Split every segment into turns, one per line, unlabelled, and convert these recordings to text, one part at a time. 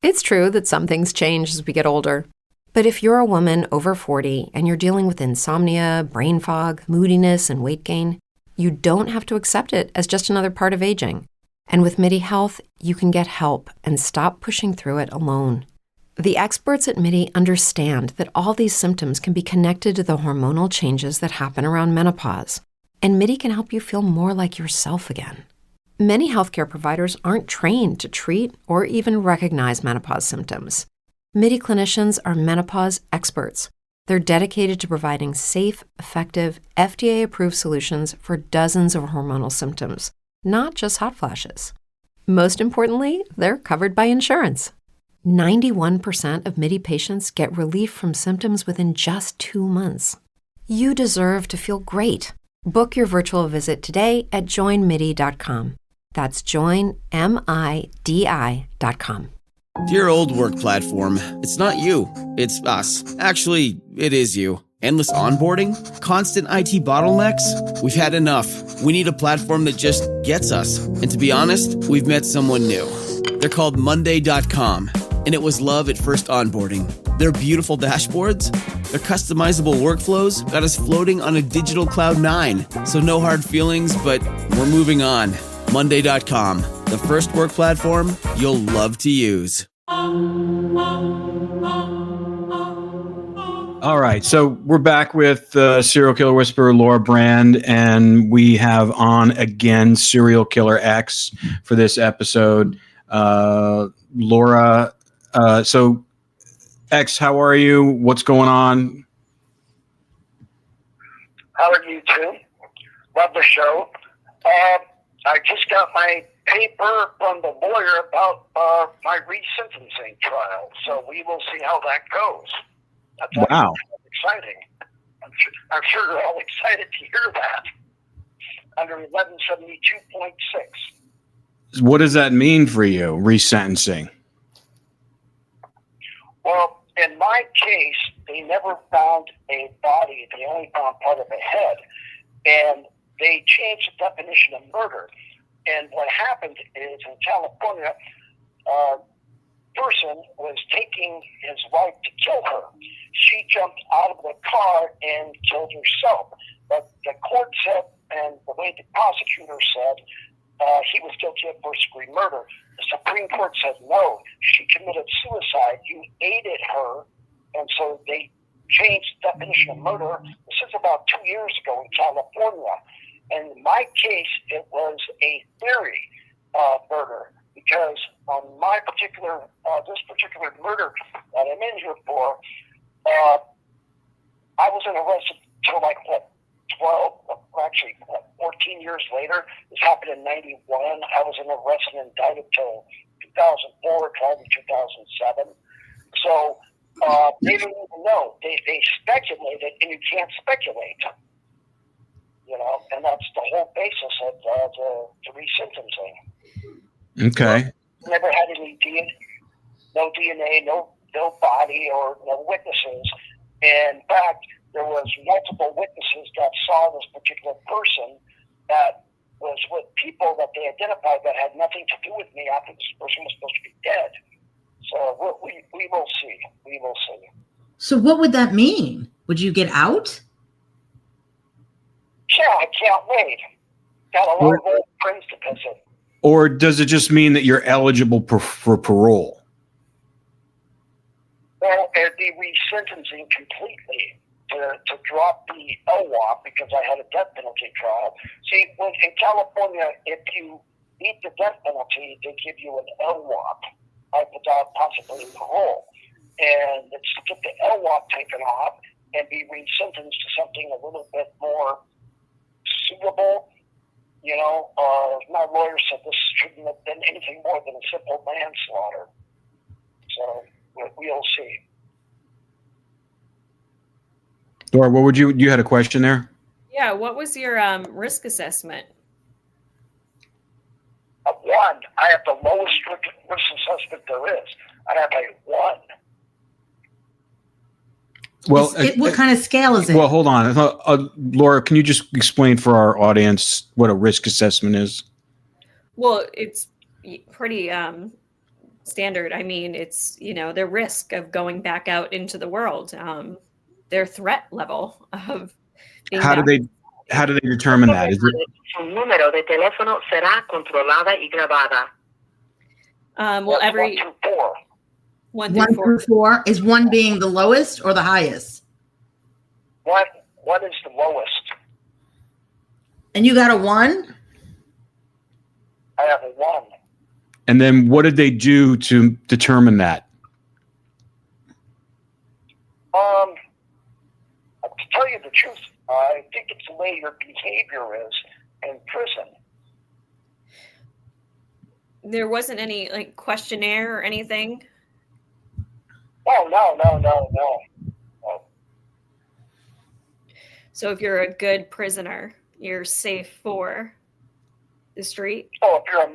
It's true that some things change as we get older. But if you're a woman over 40 and you're dealing with insomnia, brain fog, moodiness, and weight gain, you don't have to accept it as just another part of aging. And with MIDI Health, you can get help and stop pushing through it alone. The experts at MIDI understand that all these symptoms can be connected to the hormonal changes that happen around menopause. And MIDI can help you feel more like yourself again. Many healthcare providers aren't trained to treat or even recognize menopause symptoms. MIDI clinicians are menopause experts. They're dedicated to providing safe, effective, FDA-approved solutions for dozens of hormonal symptoms, not just hot flashes. Most importantly, they're covered by insurance. 91% of MIDI patients get relief from symptoms within just 2 months. You deserve to feel great. Book your virtual visit today at joinmidi.com. That's joinmidi.com.
Dear old work platform, it's not you, it's us. Actually, it is you. Endless onboarding? Constant IT bottlenecks? We've had enough. We need a platform that just gets us. And to be honest, we've met someone new. They're called Monday.com, and it was love at first onboarding. Their beautiful dashboards, their customizable workflows got us floating on a digital Cloud 9. So no hard feelings, but we're moving on. Monday.com, the first work platform you'll love to use.
All right, so we're back with serial killer whisperer Laura Brand, and we have on again serial killer X for this episode. Laura, so X, how are you? What's going on?
How are you too? Love the show. I just got my paper from the lawyer about my resentencing trial, so we will see how that goes. That's
wow,
exciting. I'm sure you're all excited to hear that. Under 1172.6.
What does that mean for you, resentencing?
Well, in my case, they never found a body. They only found part of a head. And they changed the definition of murder. And what happened is in California, a person was taking his wife to kill her. She jumped out of the car and killed herself. But the court said, and the way the prosecutor said, he was guilty of first-degree murder. The Supreme Court said, no, she committed suicide. You aided her. And so they changed the definition of murder. This is about 2 years ago in California. And in my case, it was a theory murder, because on my particular, this particular murder that I'm in here for, I wasn't arrested till 14 years later. This happened in 91. I wasn't arrested and indicted till 2004, tried in 2007. So they didn't even know. They speculated, and you can't speculate. You know, and that's the whole basis of the resentencing.
Okay.
So, never had any no DNA, no body, or no witnesses. In fact, there was multiple witnesses that saw this particular person that was with people that they identified that had nothing to do with me after this person was supposed to be dead. So we will see. We will see.
So what would that mean? Would you get out?
Yeah, I can't wait. Got a lot of old friends to visit.
Or does it just mean that you're eligible for parole?
Well, it'd be resentencing completely to drop the LWOP because I had a death penalty trial. See, in California, if you beat the death penalty, they give you an LWOP, without possibly parole. And it's to get the LWOP taken off and be resentenced to something a little bit more suitable. You know, my lawyer said this shouldn't have been anything more than a simple manslaughter. So we'll see.
Dora, what would you had a question there?
Yeah, what was your risk assessment?
A 1. I have the lowest risk assessment there is. I have a 1.
Well,
what kind of scale is it?
Well, hold on. Laura, can you just explain for our audience what a risk assessment is?
Well, it's pretty standard. I mean, it's, their risk of going back out into the world, their threat level of being
How do
back.
they determine that? Is it
Su número de teléfono será controlada y grabada.
Well, every
1 through 4.
1
1
through 4.
through 4 is 1 being the lowest or the highest?
What is the lowest?
And you got a 1?
I have a 1.
and then what did they do to determine that?
To tell you the truth, I think it's the way your behavior is in prison.
There wasn't any questionnaire or anything.
Oh, no.
So if you're a good prisoner, you're safe for the street.
Oh, if you're a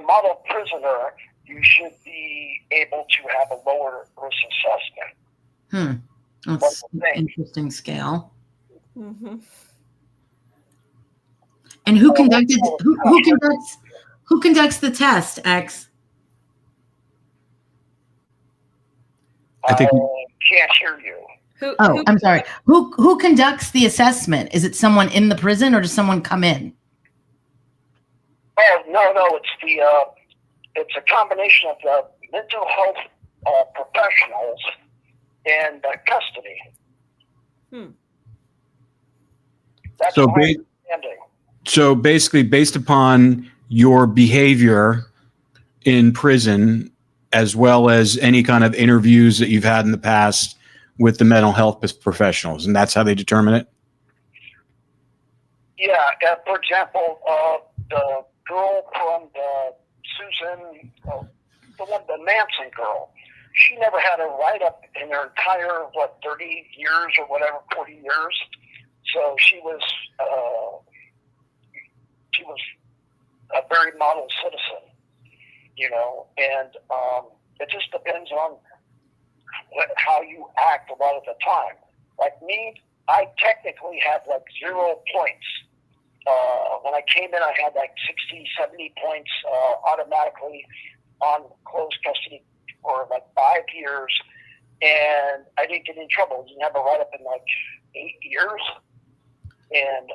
model prisoner, you should be able to have a lower risk assessment.
That's an interesting scale.
Mm-hmm.
And who conducts the test, X?
I think
can't hear you.
I'm sorry. Who conducts the assessment? Is it someone in the prison or does someone come in?
Oh, no, it's a combination of the mental health professionals and custody. That's
so.
my understanding.
So basically, based upon your behavior in prison, as well as any kind of interviews that you've had in the past with the mental health professionals, and that's how they determine it?
Yeah, for example, the girl from the Manson girl, she never had a write-up in her entire, 30 years or whatever, 40 years. So she was a very model citizen, and it just depends on how you act a lot of the time. Like me, I technically had 0 points. When I came in, I had 60, 70 points automatically on closed custody for 5 years, and I didn't get in trouble. I didn't have a write-up in 8 years. And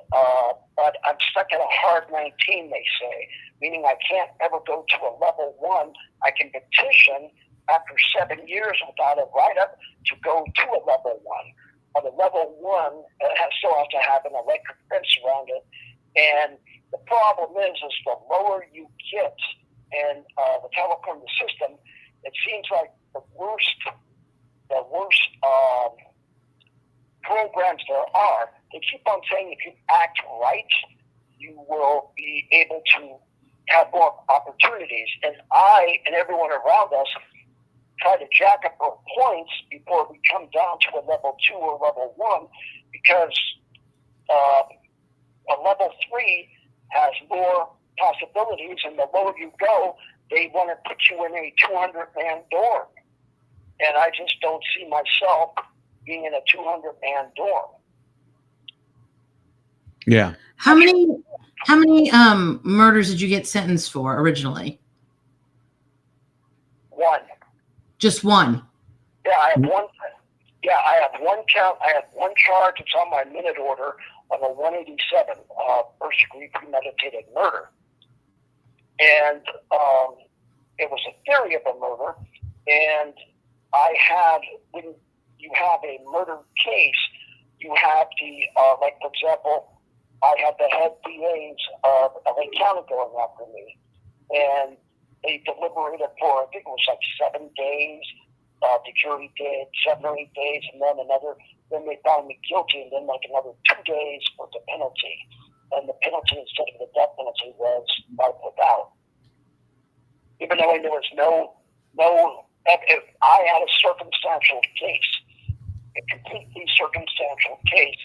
but I'm stuck at a hard 19, they say, meaning I can't ever go to a level 1. I can petition after 7 years without a write-up to go to a level 1. But a level 1 still has to have an electric fence around it. And the problem is the lower you get in the California system, it seems like the worst programs there are. They keep on saying if you act right, you will be able to have more opportunities. And I and everyone around us try to jack up our points before we come down to a level 2 or level 1, because a level 3 has more possibilities, and the lower you go, they want to put you in a 200-man dorm. And I just don't see myself being in a 200-man dorm.
Yeah.
How many murders did you get sentenced for originally?
1.
Just 1.
Yeah, I have one. Yeah, I have one count. I have one charge. It's on my minute order of a 187, first-degree premeditated murder, and it was a theory of a murder. And I had, when you have a murder case, you have the for example, I had the head DAs of LA County going after me, and they deliberated for, I think it was 7 days. The jury did 7 or 8 days, and then they found me guilty, and then another 2 days for the penalty. And the penalty instead of the death penalty was life without. Even though there was if I had a circumstantial case, a completely circumstantial case.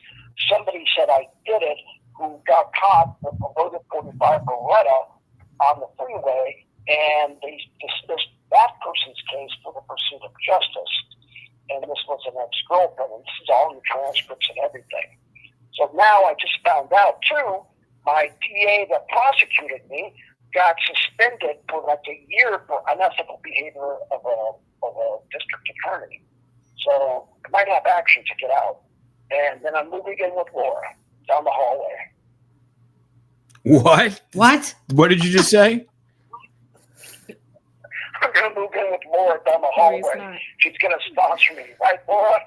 Somebody said I did it, who got caught with a loaded .45 Beretta on the freeway, and they dismissed that person's case for the pursuit of justice. And this was an ex-girlfriend, and this is all in the transcripts and everything. So now I just found out, too, my DA that prosecuted me got suspended for like a year for unethical behavior of a district attorney. So I might have action to get out. And then I'm moving in with Laura down the hallway.
What? What did you just say?
I'm going to move in with Laura down the hallway. She's going to sponsor me. Right, Laura?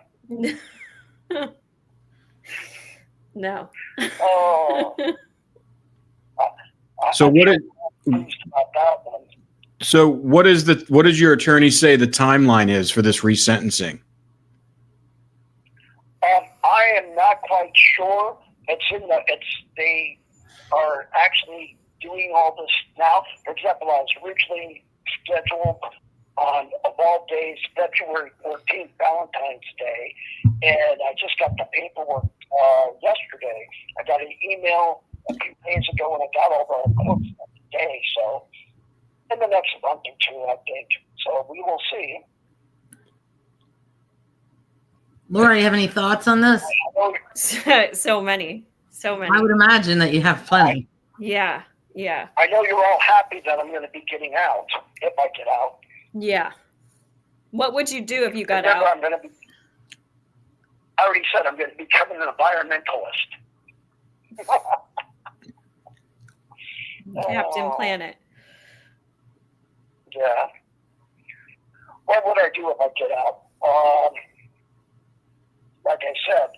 No.
Oh.
So what does your attorney say the timeline is for this resentencing?
I am not quite sure. They are actually doing all this now. For example, I was originally scheduled on, of all days, February 14th, Valentine's Day, and I just got the paperwork yesterday. I got an email a few days ago, and I got all the books today. So in the next month or two, I think. So we will see.
Laura, you have any thoughts on this?
So many.
I would imagine that you have plenty.
Yeah.
I know you're all happy that I'm going to be getting out, if I get out.
Yeah. What would you do if you got
Remember,
out?
I already said I'm going to become an environmentalist.
Captain Planet.
Yeah. What would I do if I get out? Like I said,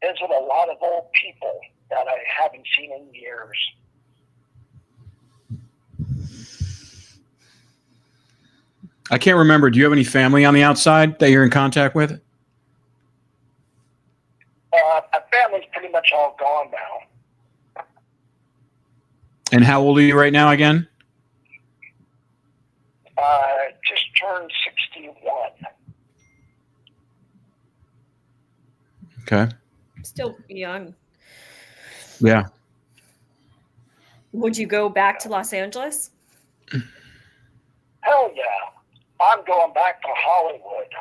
there's a lot of old people that I haven't seen in years.
I can't remember. Do you have any family on the outside that you're in contact with?
My family's pretty much all gone now.
And how old are you right now again?
Just turned 61.
Okay.
Still young.
Yeah.
Would you go back to Los Angeles?
Hell yeah. I'm going back to Hollywood.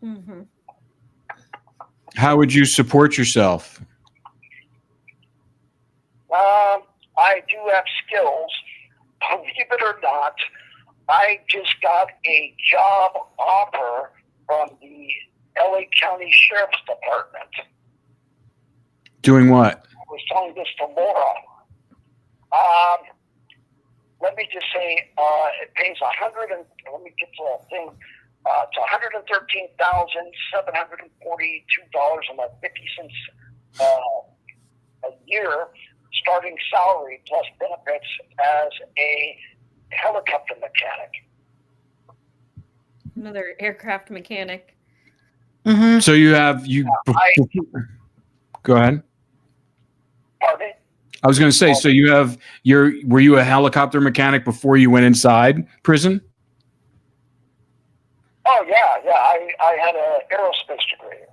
Mm-hmm.
How would you support yourself?
I do have skills. Believe it or not, I just got a job offer from the LA County Sheriff's Department.
Doing what?
I was telling this to Laura. Let me just say, it pays let me get to that thing. It's $113,742.50 a year, starting salary plus benefits as a helicopter mechanic.
Another aircraft mechanic.
Mm-hmm.
So go ahead.
Pardon me?
I was going to say, so were you a helicopter mechanic before you went inside prison?
Oh, yeah. I had an aerospace degree.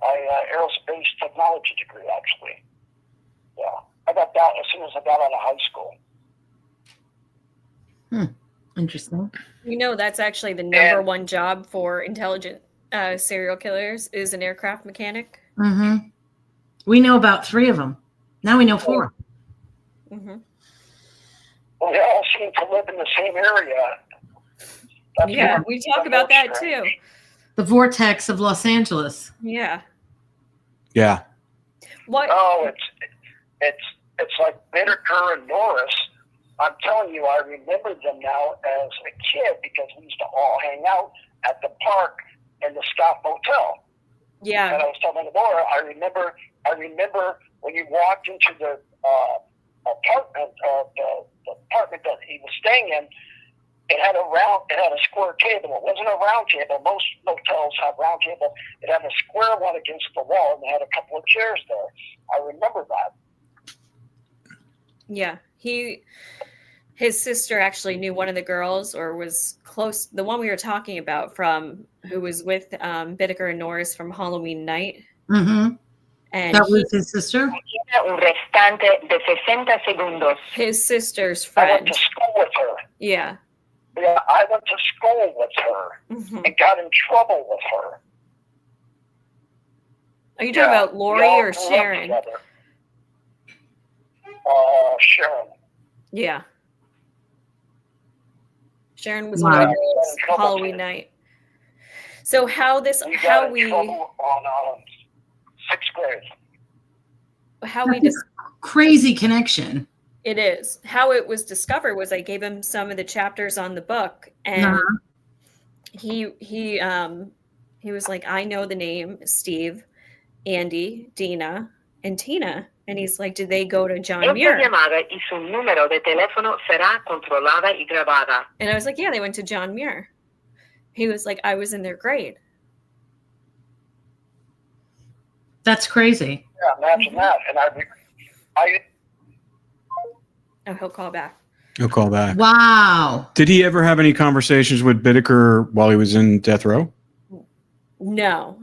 Aerospace technology degree, actually. Yeah. I got that as soon as I got out of high school.
Interesting.
You know, that's actually the number one job for intelligent serial killers is an aircraft mechanic.
Mm-hmm. We know about 3 of them. Now we know 4.
Mm-hmm.
Well, they all seem to live in the same area. That's
we talk about that too.
The vortex of Los Angeles.
Yeah.
Yeah.
What?
Oh, it's like Bittaker and Norris. I'm telling you, I remember them now as a kid because we used to all hang out at the park in the Scott Motel.
Yeah.
And I was telling Laura, I remember when you walked into the apartment that he was staying in. It had a square table. It wasn't a round table. Most motels have round table. It had a square one against the wall, and they had a couple of chairs there. I remember that.
Yeah, his sister actually knew one of the girls, or was close. The one we were talking about who was with Bittaker and Norris from Halloween Night.
Mm-hmm.
And
that was his sister?
His sister's
I went
friend.
to school with her.
Yeah.
Yeah, I went to school with her and got in trouble with her.
Are you talking about Lori or Sharon?
Sharon.
Yeah. Sharon was
Wow.
one of the
Yeah,
girls
trouble
Halloween
too.
night. So
We got in trouble on 6th grade.
how we
That's a crazy connection.
it is how it was discovered was I gave him some of the chapters on the book, and he was like, I know the name Steve, Andy, Dina, and Tina, and he's like, did they go to John
Esta
Muir?
llamada y su número de teléfono será controlada y grabada.
And I was like, yeah, they went to John Muir. He was like, I was in their grade.
That's crazy.
Yeah, imagine that. And I
Oh, he'll call back.
He'll call back.
Wow.
Did he ever have any conversations with Bittaker while he was in death row?
No.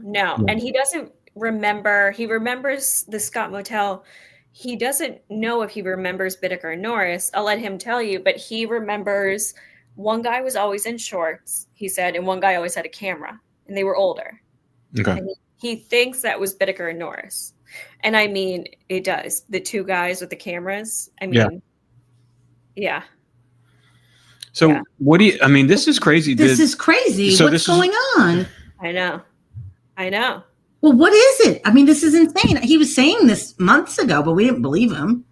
And he doesn't remember. He remembers the Scott Motel. He doesn't know if he remembers Bittaker and Norris. I'll let him tell you, but he remembers one guy was always in shorts, he said, and one guy always had a camera, and they were older.
Okay.
And he thinks that was Bittaker and Norris. And I mean, it does. The two guys with the cameras. I mean, yeah.
So
Yeah.
what do you, I mean, this is crazy.
This is crazy.
So
What's
this is-
going on?
I know.
Well, what is it? I mean, this is insane. He was saying this months ago, but we didn't believe him.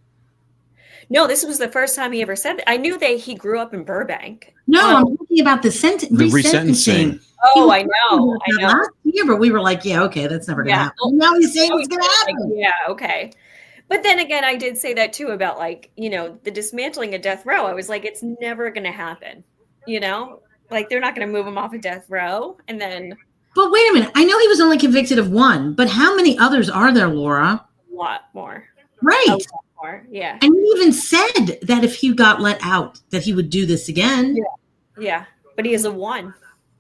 No, this was the first time he ever said that. I knew that he grew up in Burbank.
No, I'm talking about the resentencing.
Oh, I know.
Last year, but we were like, yeah, okay, that's never going to happen. Now he's saying it's going to happen.
Like, yeah, okay. But then again, I did say that too about like, the dismantling of death row. I was like, it's never going to happen. Like they're not going to move him off of death row. And then.
But wait a minute. I know he was only convicted of one, but how many others are there, Laura?
A lot more.
Right.
A lot more. Yeah.
And he even said that if he got let out, that he would do this again.
Yeah. But he has a 1.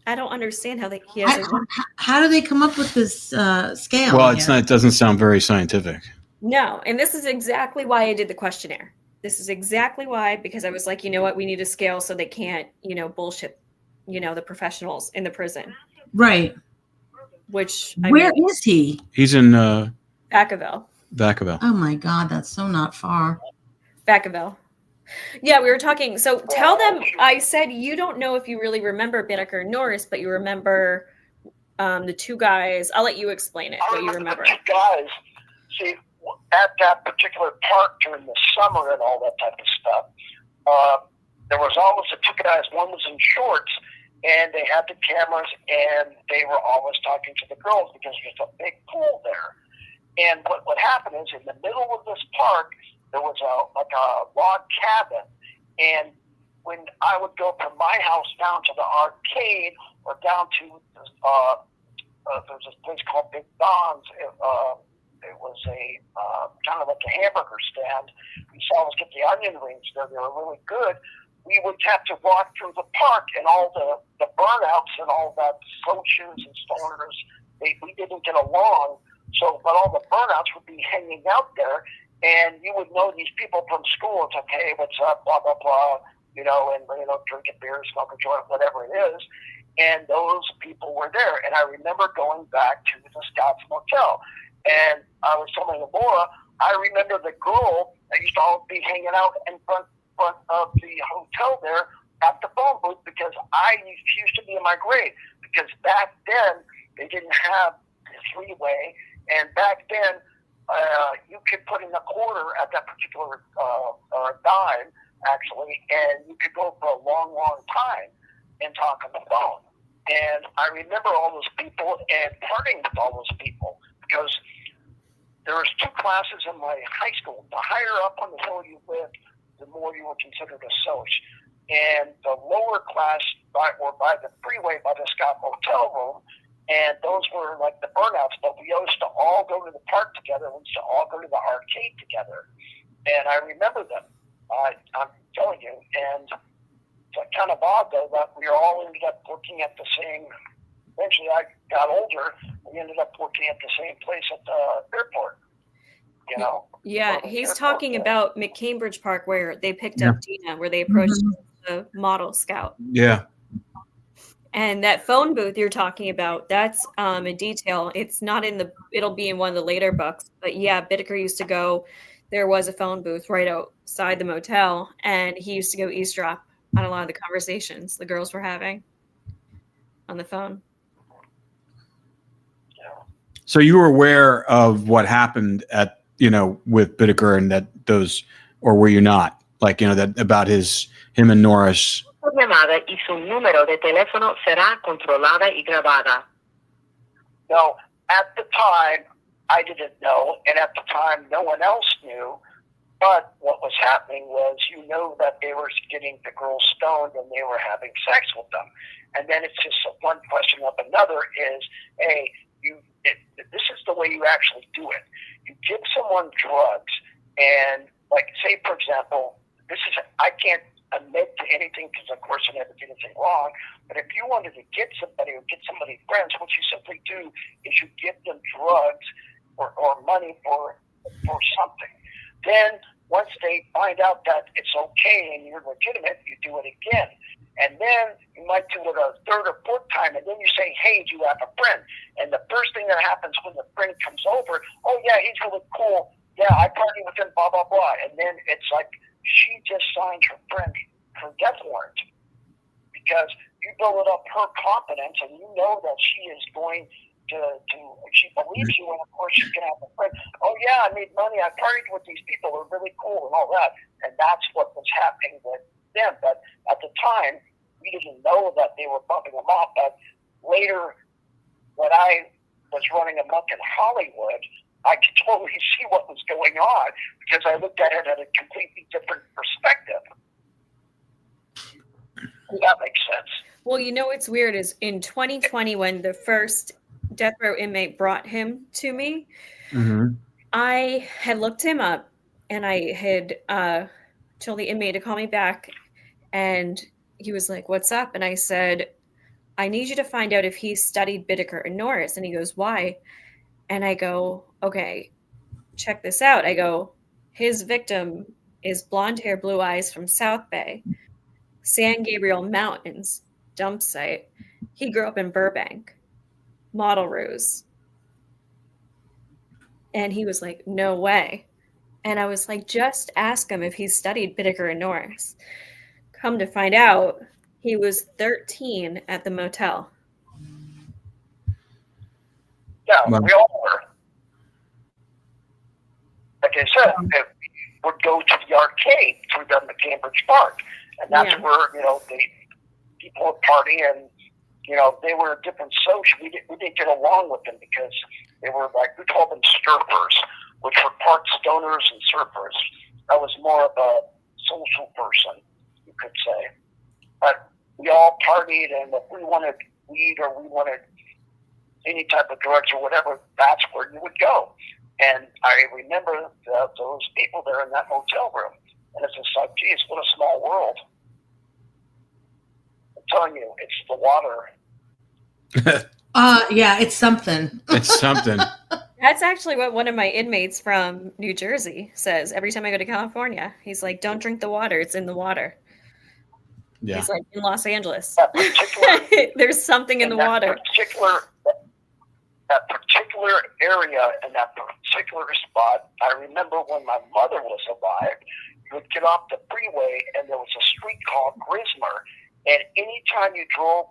I don't understand how he has a 1.
How do they come up with this scale?
Well, it doesn't sound very scientific.
No. And this is exactly why I did the questionnaire. This is exactly why, because I was like, you know what? We need a scale so they can't, bullshit, the professionals in the prison.
Right.
Which
Where is he?
He's in
Vacaville.
Oh my God, that's so not far.
Vacaville. Yeah, we were talking. So tell them, I said, you don't know if you really remember Bittaker and Norris, but you remember the two guys. I'll let you explain it, what you remember.
The two guys, see, at that particular park during the summer and all that type of stuff, there was always the two guys. One was in shorts, and they had the cameras, and they were always talking to the girls because there's a big pool there. And what happened is, in the middle of this park, there was a log cabin. And when I would go from my house down to the arcade or down to there's this place called Big Don's. It was a kind of like a hamburger stand. We used to always get the onion rings there. They were really good. We would have to walk through the park, and all the burnouts and all that coaches and stoners, we didn't get along. So, but all the burnouts would be hanging out there, and you would know these people from school. It's like, hey, what's up, blah, blah, blah, and drinking beer, smoking joint, whatever it is. And those people were there. And I remember going back to the Scott's Motel, and I was telling Laura, I remember the girl that used to always be hanging out in front of the hotel there at the phone booth, because I used to be in my grade, because back then they didn't have the three-way, and back then you could put in a quarter at that particular dime, actually, and you could go for a long, long time and talk on the phone. And I remember all those people and partying with all those people, because there was 2 classes in my high school. The higher up on the hill you lived, the more you were considered a soch. And the lower class were by the freeway, by the Scott Motel room, and those were like the burnouts. But we used to all go to the park together. We used to all go to the arcade together. And I remember them. I'm telling you. And it's kind of odd, though, that we all ended up working at the same. Eventually, I got older. We ended up working at the same place at the airport.
Yeah, he's talking about McCambridge Park, where they picked up Dina, where they approached the model scout.
Yeah.
And that phone booth you're talking about, that's in detail. It's not in it'll be in one of the later books. But yeah, Bittaker used to go there was a phone booth right outside the motel, and he used to go eavesdrop on a lot of the conversations the girls were having on the phone.
So you were aware of what happened at, with Bittaker and that those, or were you not? Like, that about him and Norris.
Llamada y su número de teléfono será controlada y grabada.
No, at the time, I didn't know, and at the time, no one else knew. But what was happening was, that they were getting the girls stoned and they were having sex with them. And then it's just one question of another is, hey, this is the way you actually do it. You give someone drugs and, like, say, for example, I can't admit to anything because, of course, I never did anything wrong. But if you wanted to get somebody or get somebody friends, what you simply do is you give them drugs or money for something. Then once they find out that it's okay and you're legitimate, you do it again. And then you might do it a third or fourth time, and then you say, hey, do you have a friend? And the first thing that happens when the friend comes over, oh, yeah, he's really cool. Yeah, I party with him, blah, blah, blah. And then it's like she just signs her friend her death warrant because you build up her confidence and you know that she is going to she believes you, and of course you can have a friend. Oh, yeah, I made money. I partied with these people. They're really cool and all that. And that's what was happening with them. But at the time, we didn't know that they were bumping them off. But later, when I was running amok in Hollywood, I could totally see what was going on because I looked at it at a completely different perspective. That makes sense.
Well, what's weird is in 2020, when the first death row inmate brought him to me, I had looked him up and I had told the inmate to call me back, and he was like, what's up? And I said, I need you to find out if he studied Bittaker and Norris. And he goes, why? And I go, okay, check this out. I go, his victim is blonde hair, blue eyes from South Bay, San Gabriel Mountains, dump site. He grew up in Burbank, model ruse. And he was like, no way. And I was like, just ask him if he studied Bittaker and Norris. Come to find out, he was 13 at the motel.
Yeah, we all were. Like I said, we would go to the arcade through the Cambridge Park. And that's where, the people would party and, they were different social. We didn't get along with them because they were like, we called them surfers, which were part stoners and surfers. I was more of a social person, you could say. But we all partied, and if we wanted weed or we wanted any type of drugs or whatever, that's where you would go. And I remember those people there in that hotel room. And it's just like, geez, what a small world. I'm telling you, it's the water.
Yeah, it's something.
It's something.
That's actually what one of my inmates from New Jersey says every time I go to California. He's like, don't drink the water. It's in the water.
Yeah.
He's like, in Los Angeles.
There's
something in the water.
That particular area and that particular spot, I remember when my mother was alive, you would get off the freeway and there was a street called Grismer. And anytime you drove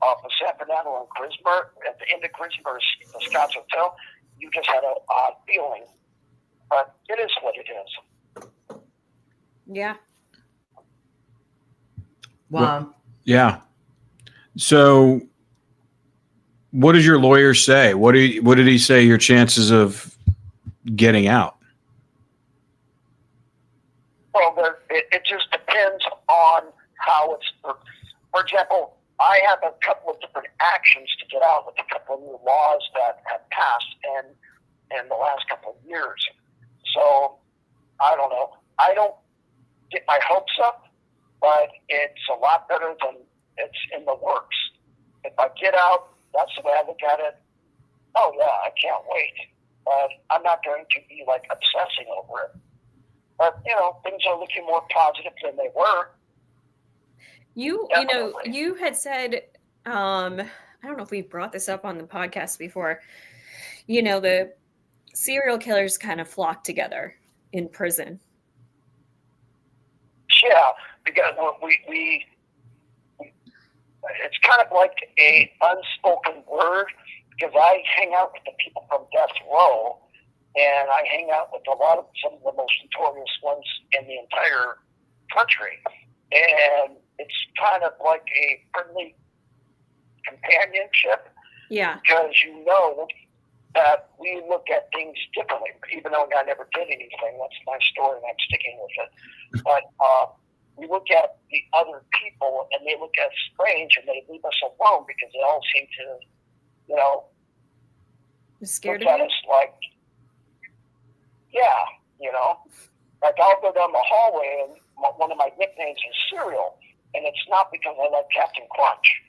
off of San Fernando and Grismer, at the end of Grismer is the Scott's Hotel, you just had an odd feeling. But it is what it is.
Yeah.
Wow.
Well, yeah. So what did your lawyer say? What did he say your chances of getting out?
Well, it just depends on how it's. For example, I have a couple of different actions to get out with a couple of new laws that have passed in the last couple of years. So I don't know. I don't get my hopes up, but it's a lot better than it's in the works. If I get out, that's the way I look at it. Oh, yeah, I can't wait. But I'm not going to be, like, obsessing over it. But, things are looking more positive than they were.
You had said, I don't know if we brought this up on the podcast before, the serial killers kind of flock together in prison.
Yeah, because we it's kind of like a unspoken word, because I hang out with the people from death row, and I hang out with some of the most notorious ones in the entire country, and it's kind of like a friendly companionship.
Yeah,
because that we look at things differently, even though I never did anything. That's my story, and I'm sticking with it. But we look at the other people, and they look at us strange, and they leave us alone because they all seem to,
scared
look
of
at
you?
us like, like I'll go down the hallway, and one of my nicknames is Cereal, and it's not because I like Captain Crunch,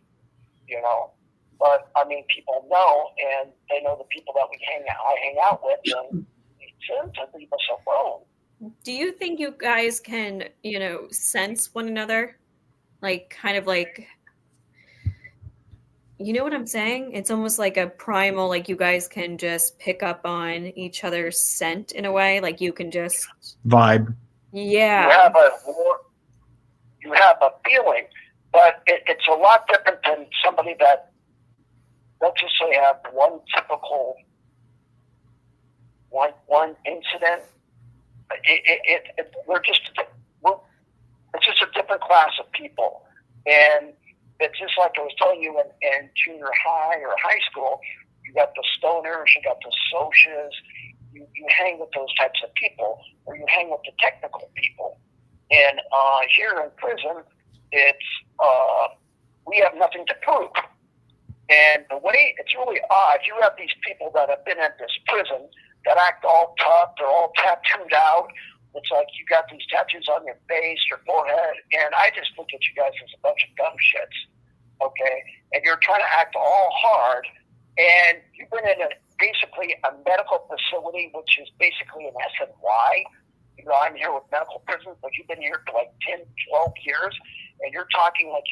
But I mean, people know, and they know the people that I hang out with, and they tend to leave us alone.
Do you think you guys can, sense one another? Like, kind of like, you know what I'm saying? It's almost like a primal, like you guys can just pick up on each other's scent in a way. Like you can just
Vibe.
Yeah.
You have a feeling, but it's a lot different than somebody that, let's just say, have one typical one incident. It's just a different class of people, and it's just like I was telling you in junior high or high school. You got the stoners, you got the socias. You hang with those types of people, or you hang with the technical people. And here in prison, it's we have nothing to prove. And the way it's really odd, you have these people that have been at this prison that act all tough, they're all tattooed out. It's like you got these tattoos on your face, your forehead, and I just look at you guys as a bunch of dumb shits, okay? And you're trying to act all hard, and you've been in basically a medical facility, which is basically an SNY. I'm here with medical prisons, but you've been here for like 10, 12 years, and you're talking like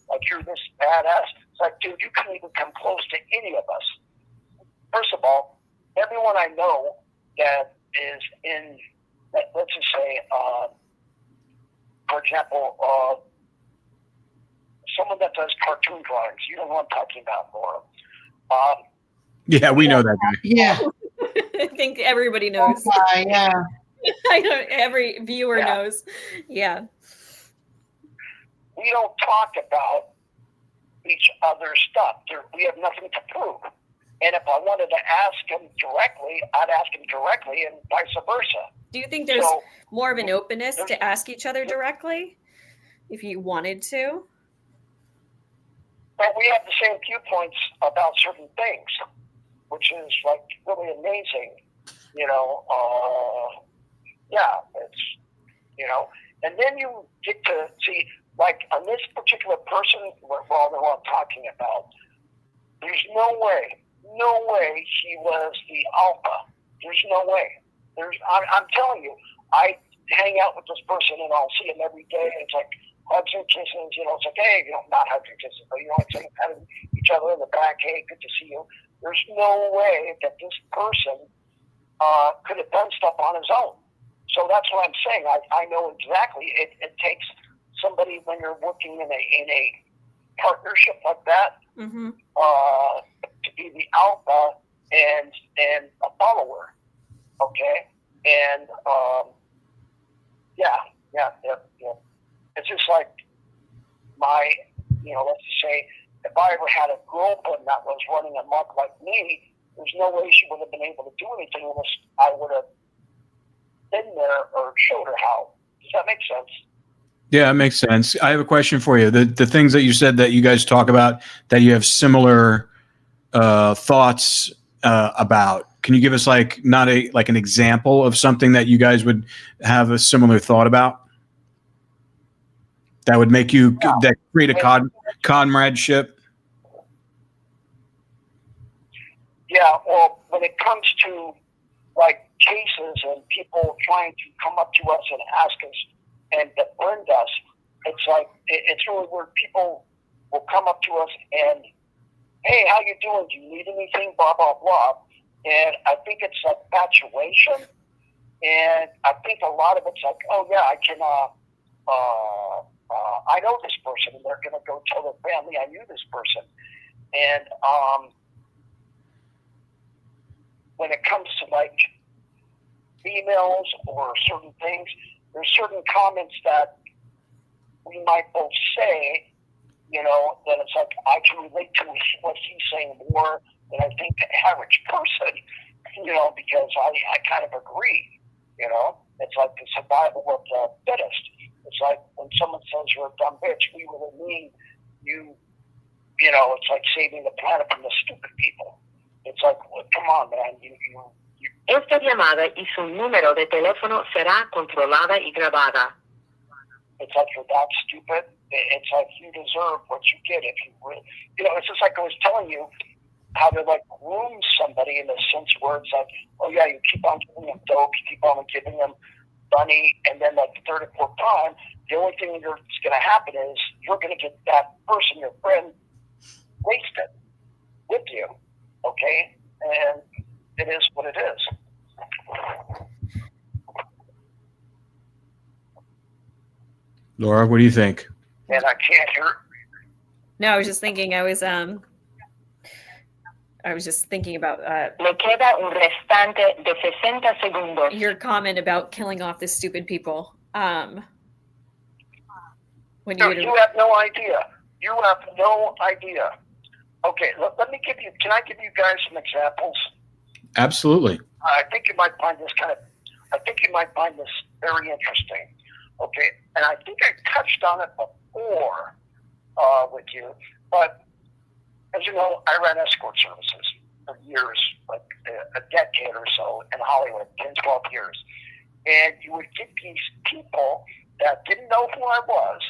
like you're this badass. It's like, dude, you couldn't even come close to any of us. First of all, everyone I know that is in, let's just say, for example, someone that does cartoon drawings, you know who I'm talking about, Laura.
Yeah, we know that guy.
Yeah.
I think everybody knows.
Yeah.
I know every viewer knows. Yeah.
We don't talk about each other's stuff. We have nothing to prove. And if I wanted to ask him directly, I'd ask him directly, and vice versa.
Do you think there's more of an openness to ask each other directly if you wanted to?
But we have the same viewpoints about certain things, which is like really amazing. And then you get to see, like, on this particular person, well, the one I'm talking about, there's no way he was the alpha. There's no way. I'm telling you, I hang out with this person and I'll see him every day, and it's like hugs and kisses, it's like, hey, not hugs and kisses, but it's like patting each other in the back, hey, good to see you. There's no way that this person could have done stuff on his own. So that's what I'm saying. I know exactly. It takes somebody, when you're working in a partnership like that,
mm-hmm.
To be the alpha and a follower. Okay, and yeah. It's just like let's just say, if I ever had a girlfriend that was running amok like me, there's no way she would have been able to do anything unless I would have been there or showed her how. Does that make sense?
Yeah, it makes sense. I have a question for you. The things that you said that you guys talk about, that you have similar thoughts about. Can you give us like an example of something that you guys would have a similar thought about? That would make you that create a comradeship.
Yeah, well, when it comes to like cases and people trying to come up to us and ask us and defend us, it's like it's really where people will come up to us and, hey, how you doing? Do you need anything? Blah blah blah. And I think it's like infatuation, And I think a lot of it's like, oh yeah, I can, I know this person, and they're going to go tell their family I knew this person. And when it comes to like females or certain things, there's certain comments that we might both say, that it's like I can relate to what he's saying more than I think the average person, because I kind of agree, It's like the survival of the fittest. It's like when someone says you're a dumb bitch, we really mean it's like saving the planet from the stupid people. It's like, well, come on, man,
Esta llamada y su número de teléfono será controlada y grabada.
It's like you're that stupid. It's like you deserve what you get if you really, it's just like I was telling you how to like groom somebody in the sense where it's like, oh yeah, you keep on giving them dope, you keep on giving them money, and then like the third or fourth time, the only thing that's going to happen is you're going to get that person, your friend, wasted with you, okay? And it is what it is.
Laura, what do you think?
And I can't hear.
No, I was just thinking. I was just thinking about
Le queda un restante de 60 segundos.
your comment about killing off the stupid people. When
No, you have no idea. You have no idea. Okay, let me give you. Can I give you guys some examples?
Absolutely.
I think you might find this very interesting. Okay, and I think I touched on it before with you, but as you know, I ran escort services for years, like a decade or so in Hollywood, 10, 12 years. And you would get these people that didn't know who I was,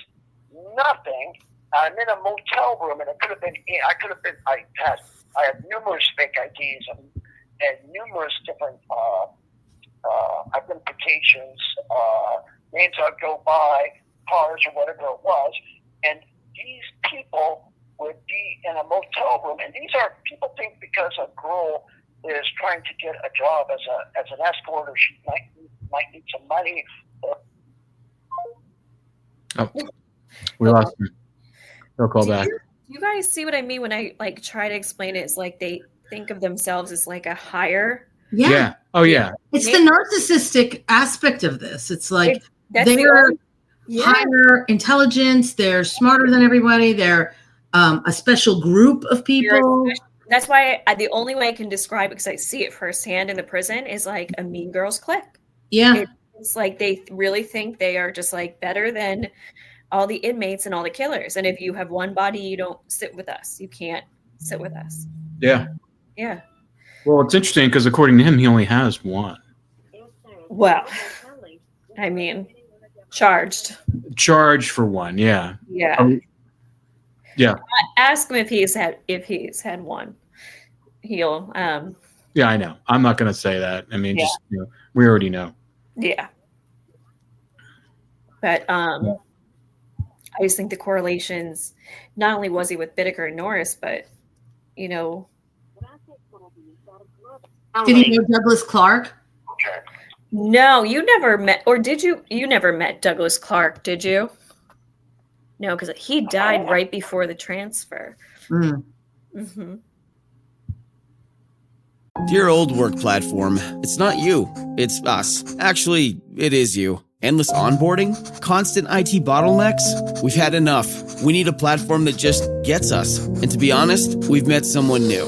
nothing. I'm in a motel room, and I had numerous fake IDs and numerous different identifications, names I'd go by, cars or whatever it was. And these people would be in a motel room, and these are people think because a girl is trying to get a job as an escort, or she might need some money.
We lost him. They'll call back.
You guys see what I mean when I like try to explain it? It's like they think of themselves as like a higher.
Yeah.
Oh yeah.
It's the narcissistic aspect of this. It's like
That's
they're
Yeah.
higher intelligence. They're smarter than everybody. They're a special group of people.
That's why the only way I can describe it, because I see it firsthand in the prison, is like a Mean Girls clique.
Yeah.
It's like they really think they are just like better than all the inmates and all the killers. And if you have one body, you don't sit with us. You can't sit with us.
Yeah.
Yeah.
Well, it's interesting because according to him, he only has one.
Well, I mean, charged.
Charged for one. Yeah.
Yeah.
Yeah.
Ask him if he's had one. He'll.
Yeah, I know. I'm not going to say that. I mean, just we already know.
Yeah. But I just think the correlations. Not only was he with Bittaker and Norris, but
Did he know Douglas Clark?
Okay.
No, you never met, or did you? You never met Douglas Clark, did you? No, because he died right before the transfer.
Mm.
Mm-hmm.
Dear old work platform, it's not you, it's us. Actually, it is you. Endless onboarding? Constant IT bottlenecks? We've had enough. We need a platform that just gets us. And to be honest, we've met someone new.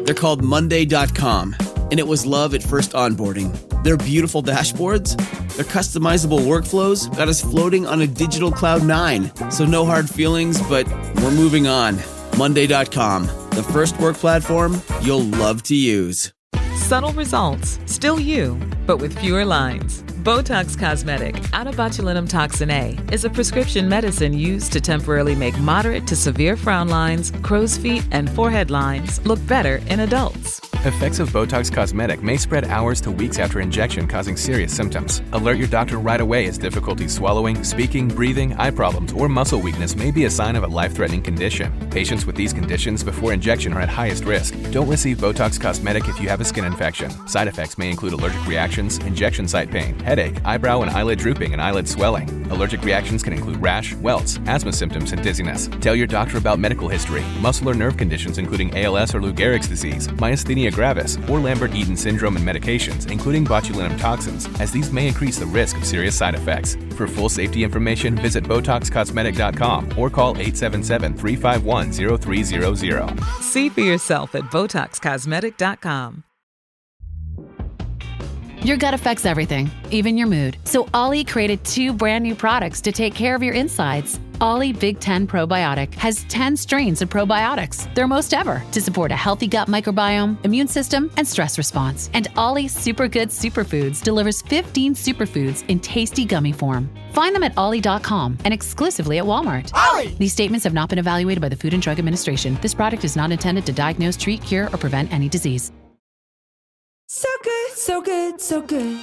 They're called Monday.com, and it was love at first onboarding. Their beautiful dashboards, their customizable workflows got us floating on a digital cloud 9. So no hard feelings, but we're moving on. Monday.com, the first work platform you'll love to use.
Subtle results, still you, but with fewer lines. Botox Cosmetic, onabotulinum toxin A, is a prescription medicine used to temporarily make moderate to severe frown lines, crow's feet, and forehead lines look better in adults.
Effects of Botox Cosmetic may spread hours to weeks after injection, causing serious symptoms. Alert your doctor right away as difficulty swallowing, speaking, breathing, eye problems, or muscle weakness may be a sign of a life-threatening condition. Patients with these conditions before injection are at highest risk. Don't receive Botox Cosmetic if you have a skin infection. Side effects may include allergic reactions, injection site pain, headache, eyebrow and eyelid drooping, and eyelid swelling. Allergic reactions can include rash, welts, asthma symptoms, and dizziness. Tell your doctor about medical history, muscle or nerve conditions including ALS or Lou Gehrig's disease, myasthenia gravis, or Lambert-Eaton syndrome, and medications, including botulinum toxins, as these may increase the risk of serious side effects. For full safety information, visit BotoxCosmetic.com or call 877-351-0300.
See for yourself at BotoxCosmetic.com.
Your gut affects everything, even your mood. So Ollie created 2 brand new products to take care of your insides. Ollie Big 10 Probiotic has 10 strains of probiotics, their most ever, to support a healthy gut microbiome, immune system, and stress response. And Ollie Super Good Superfoods delivers 15 superfoods in tasty gummy form. Find them at ollie.com and exclusively at Walmart.
Ollie!
These statements have not been evaluated by the Food and Drug Administration. This product is not intended to diagnose, treat, cure, or prevent any disease.
So good, so good, so good.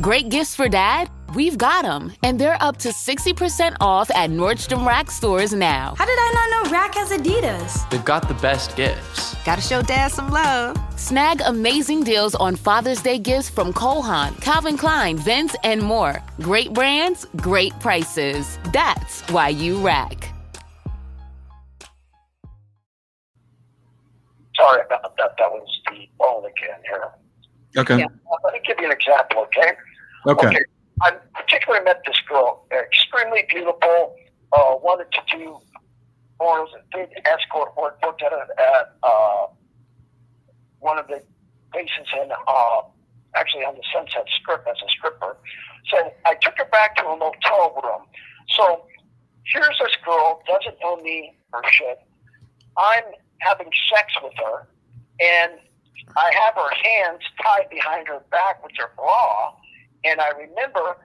Great gifts for dad? We've got them, and they're up to 60% off at Nordstrom Rack stores now.
How did I not know Rack has Adidas?
They've got the best gifts.
Gotta show dad some love.
Snag amazing deals on Father's Day gifts from Cole Haan, Calvin Klein, Vince, and more. Great brands, great prices. That's why you Rack.
Sorry about that. That was the phone again here.
Okay.
Yeah. Let me give you an example, okay?
Okay.
I particularly met this girl, extremely beautiful, wanted to do, or did escort work, worked at one of the places in, actually on the Sunset Strip as a stripper. So I took her back to a motel room. So here's this girl, doesn't know me or shit. I'm having sex with her, and I have her hands tied behind her back with her bra, and I remember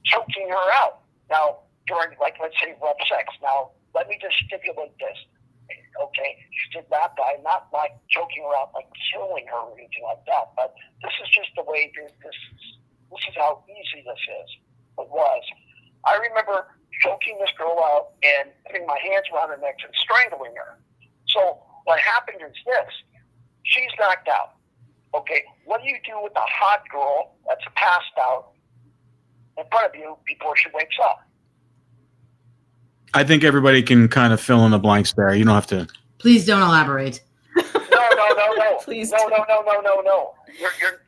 choking her out. Now, during, like, let's say, rough sex. Now, let me just stipulate this. Okay, she did that by not like choking her out, like killing her or anything like that. But this is just the way this is how easy this is. It was. I remember choking this girl out and putting my hands around her neck and strangling her. So what happened is this: she's knocked out. Okay, what do you do with a hot girl that's passed out in front of you before she wakes up?
I think everybody can kind of fill in the blanks there. You don't have to.
Please don't elaborate.
No.
Please.
No.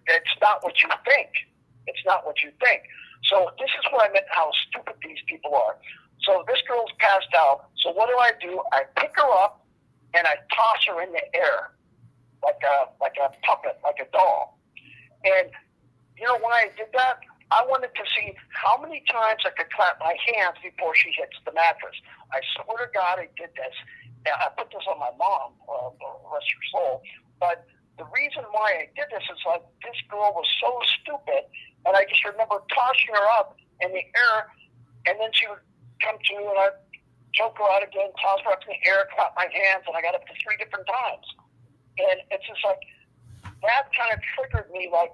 It's not what you think. It's not what you think. So this is what I meant, how stupid these people are. So this girl's passed out. So what do? I pick her up and I toss her in the air like a puppet, like a doll. And you know why I did that? I wanted to see how many times I could clap my hands before she hits the mattress. I swear to God I did this. I put this on my mom, rest her soul. But the reason why I did this is like this girl was so stupid, and I just remember tossing her up in the air, and then she would come to, and I'd choke her out again, toss her up in the air, clap my hands, and I got up to 3 different times. And it's just like, that kind of triggered me, like,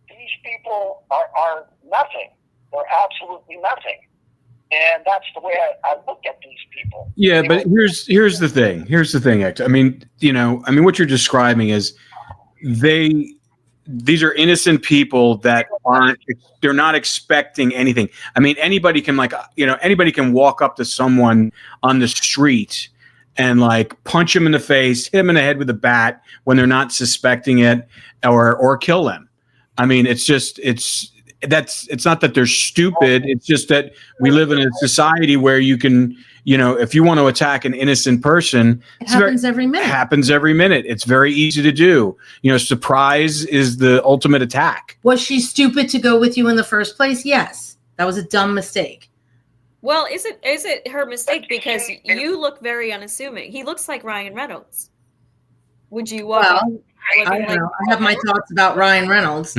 these people are nothing. They're absolutely nothing. And that's the way I look at these people.
Yeah, but here's the thing. Here's the thing, Hector. I mean, what you're describing is these are innocent people that they're not expecting anything. I mean, anybody can walk up to someone on the street and like punch him in the face, hit him in the head with a bat when they're not suspecting it, or kill them. I mean, it's not that they're stupid. It's just that we live in a society where you can, if you want to attack an innocent person,
it happens every minute.
Happens every minute. It's very easy to do. Surprise is the ultimate attack.
Was she stupid to go with you in the first place? Yes. That was a dumb mistake.
Well, is it her mistake? Because you look very unassuming. He looks like Ryan Reynolds. Would you walk up?
I don't know. I have my thoughts about Ryan Reynolds.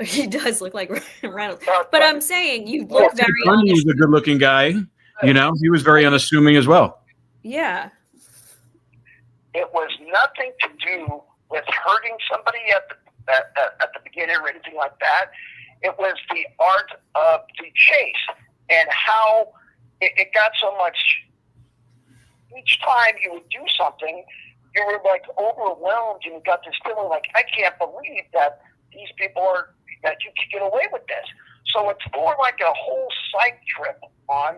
He does look like Ryan Reynolds. But I'm saying you look very unassuming.
He's a good-looking guy. He was very unassuming as well.
Yeah.
It was nothing to do with hurting somebody at the beginning or anything like that. It was the art of the chase and how it got so much. Each time you would do something, you were like overwhelmed and you got this feeling like, I can't believe that these people that you can get away with this. So it's more like a whole psych trip on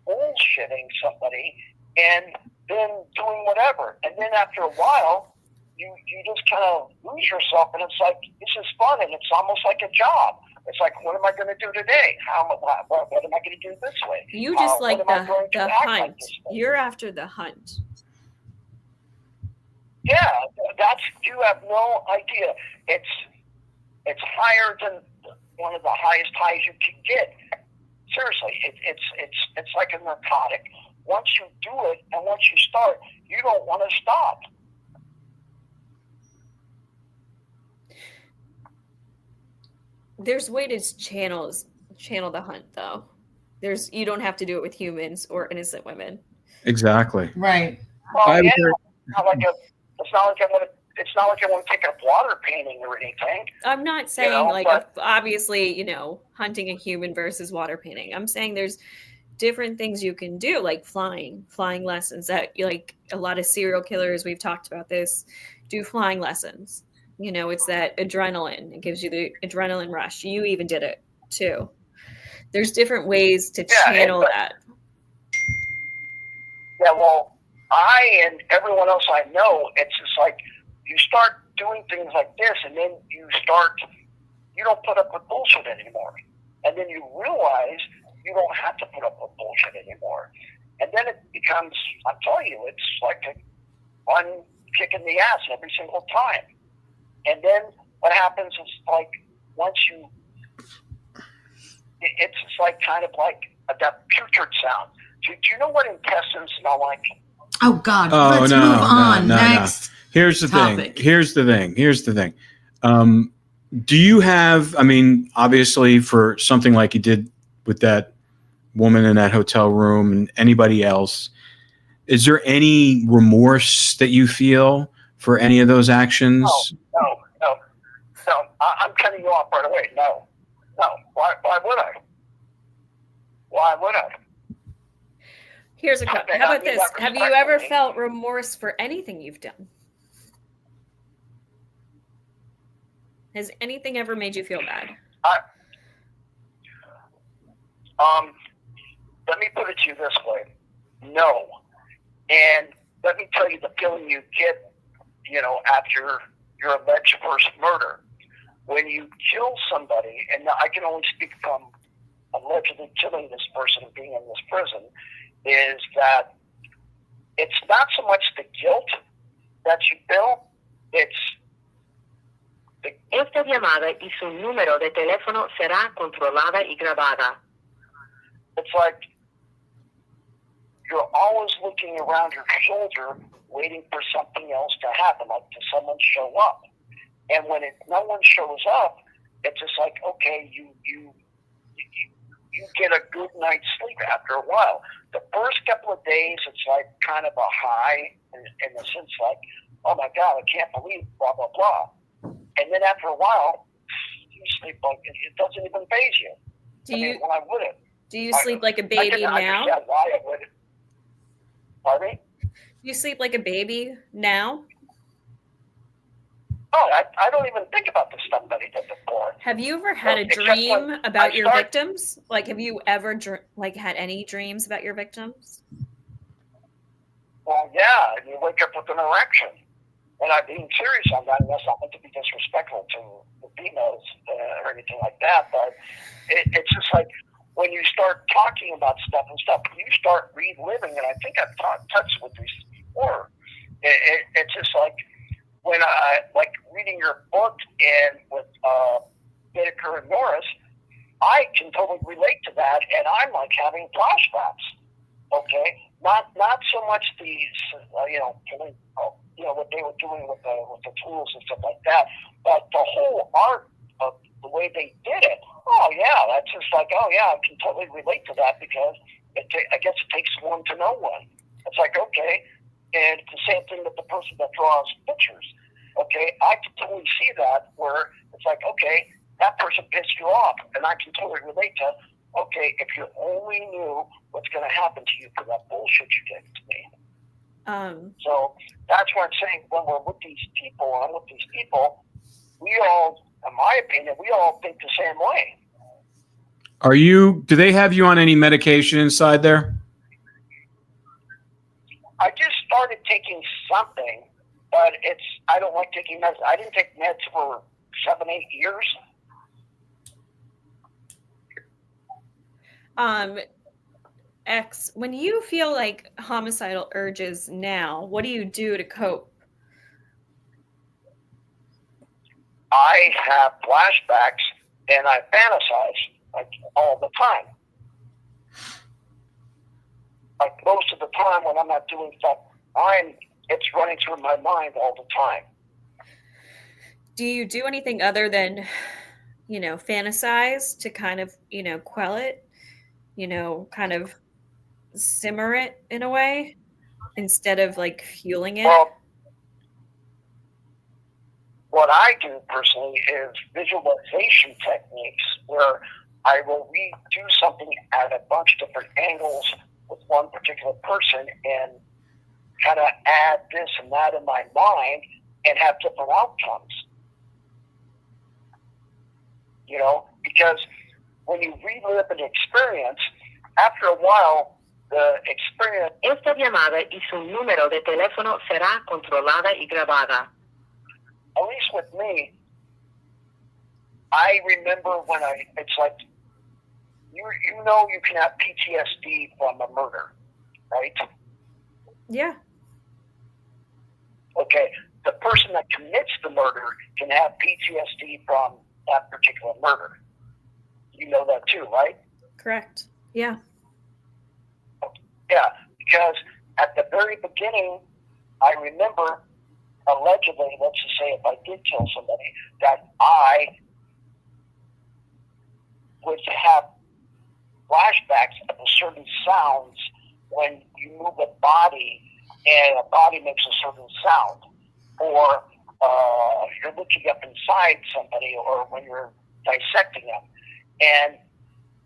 bullshitting somebody and then doing whatever. And then after a while, you just kind of lose yourself, and it's like, this is fun, and it's almost like a job. It's like, what am I going to do today? What am I going to do this way?
You just like the hunt. You're after the hunt.
Yeah, you have no idea. It's higher than one of the highest highs you can get. Seriously, it's like a narcotic. Once you do it and once you start, you don't want to stop.
There's way to channel the hunt, though. You don't have to do it with humans or innocent women.
Exactly.
Right.
Well, yeah, it's not like I want to take up water painting or anything.
I'm not saying obviously, hunting a human versus water painting. I'm saying there's different things you can do, like flying lessons. That like a lot of serial killers, we've talked about this, do flying lessons. It's that adrenaline. It gives you the adrenaline rush. You even did it too. There's different ways to channel that.
Yeah, well, I and everyone else I know, it's just like you start doing things like this, and then you don't put up with bullshit anymore. And then you realize you don't have to put up with bullshit anymore. And then it becomes, I'm telling you, it's like one kick in the ass every single time. And then what happens is like once it's just like kind of like that putrid sound. Do you know what intestines smell like?
Oh God! Let's move on. Next.
No. Here's the
topic.
thing. Here's the thing. Do you have? I mean, obviously, for something like you did with that woman in that hotel room and anybody else, is there any remorse that you feel for any of those actions?
No. I'm cutting you off right away. No. Why would I? Why would I?
Here's how about this? Have you ever felt remorse for anything you've done? Has anything ever made you feel bad?
Let me put it to you this way. No. And let me tell you the feeling you get, after your alleged first murder. When you kill somebody, and I can only speak from allegedly killing this person and being in this prison, is that it's not so much the guilt that you feel, it's the...
Esta llamada y su número de teléfono será controlada y grabada.
It's like you're always looking around your shoulder waiting for something else to happen, like to someone show up. And when no one shows up, it's just like, okay, you get a good night's sleep after a while. The first couple of days, it's like kind of a high in the sense like, oh my God, I can't believe blah, blah, blah. And then after a while, you sleep like it doesn't even faze you. When I wouldn't.
Do you sleep like a baby now?
I understand why I wouldn't. Pardon me?
Do you sleep like a baby now?
Oh, I don't even think about the stuff that he did before.
Have you ever had a dream about your victims? Like, have you ever had any dreams about your victims?
Well, yeah, and you wake up with an erection. And I'm being serious on that, and that's not meant to be disrespectful to the females or anything like that, but it's just like when you start talking about stuff, you start reliving, and I think I've touched with this before. It's just like, when I like reading your book and with Whitaker and Norris, I can totally relate to that, and I'm like having flashbacks. Okay, not so much these, what they were doing with the tools and stuff like that, but the whole art of the way they did it. Oh yeah, that's just like, oh yeah, I can totally relate to that because I guess it takes one to know one. It's like, okay, And it's the same thing with the person that draws pictures. Okay, I can totally see that where it's like, okay, that person pissed you off, and I can totally relate to, okay, if you only knew what's going to happen to you for that bullshit you did to me. So that's what I'm saying. When we're with these people, I'm with these people, we all, in my opinion, we all think the same way.
Do they have you on any medication inside there?
I just started taking something, but I don't like taking meds. I didn't take meds for 7-8 years.
X, when you feel like homicidal urges now, what do you do to cope?
I have flashbacks and I fantasize like all the time. Like most of the time when I'm not doing stuff, it's running through my mind all the time.
Do you do anything other than, fantasize to kind of, quell it, kind of simmer it in a way instead of like fueling it?
Well, what I do personally is visualization techniques where I will redo something at a bunch of different angles with one particular person and kind of add this and that in my mind and have different outcomes. Because when you relive an experience, after a while, the experience...
Esta llamada y su número de teléfono será controlada y grabada.
At least with me, I remember when it's like, you can have PTSD from a murder, right?
Yeah.
Okay, the person that commits the murder can have PTSD from that particular murder. You know that too, right?
Correct. Yeah.
Yeah, because at the very beginning, I remember allegedly, let's just say if I did kill somebody, that I would have flashbacks of certain sounds when you move a body and a body makes a certain sound, or you're looking up inside somebody, or when you're dissecting them, and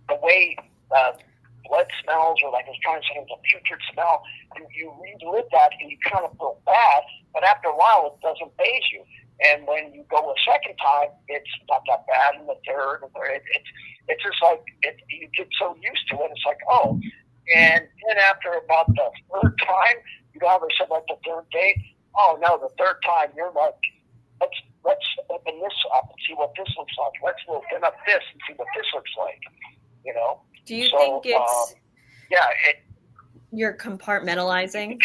the way blood smells, or like I was trying to say, it's a putrid smell, you relive that and you kind of feel bad, but after a while it doesn't faze you. And when you go a second time, it's not that bad, and the third, it's just like, you get so used to it, it's like, oh. And then after about the third time, you know how they said like the third date? Oh no, the third time you're like, let's open this up and see what this looks like. Let's open up this and see what this looks like,
Do you think it's you're compartmentalizing?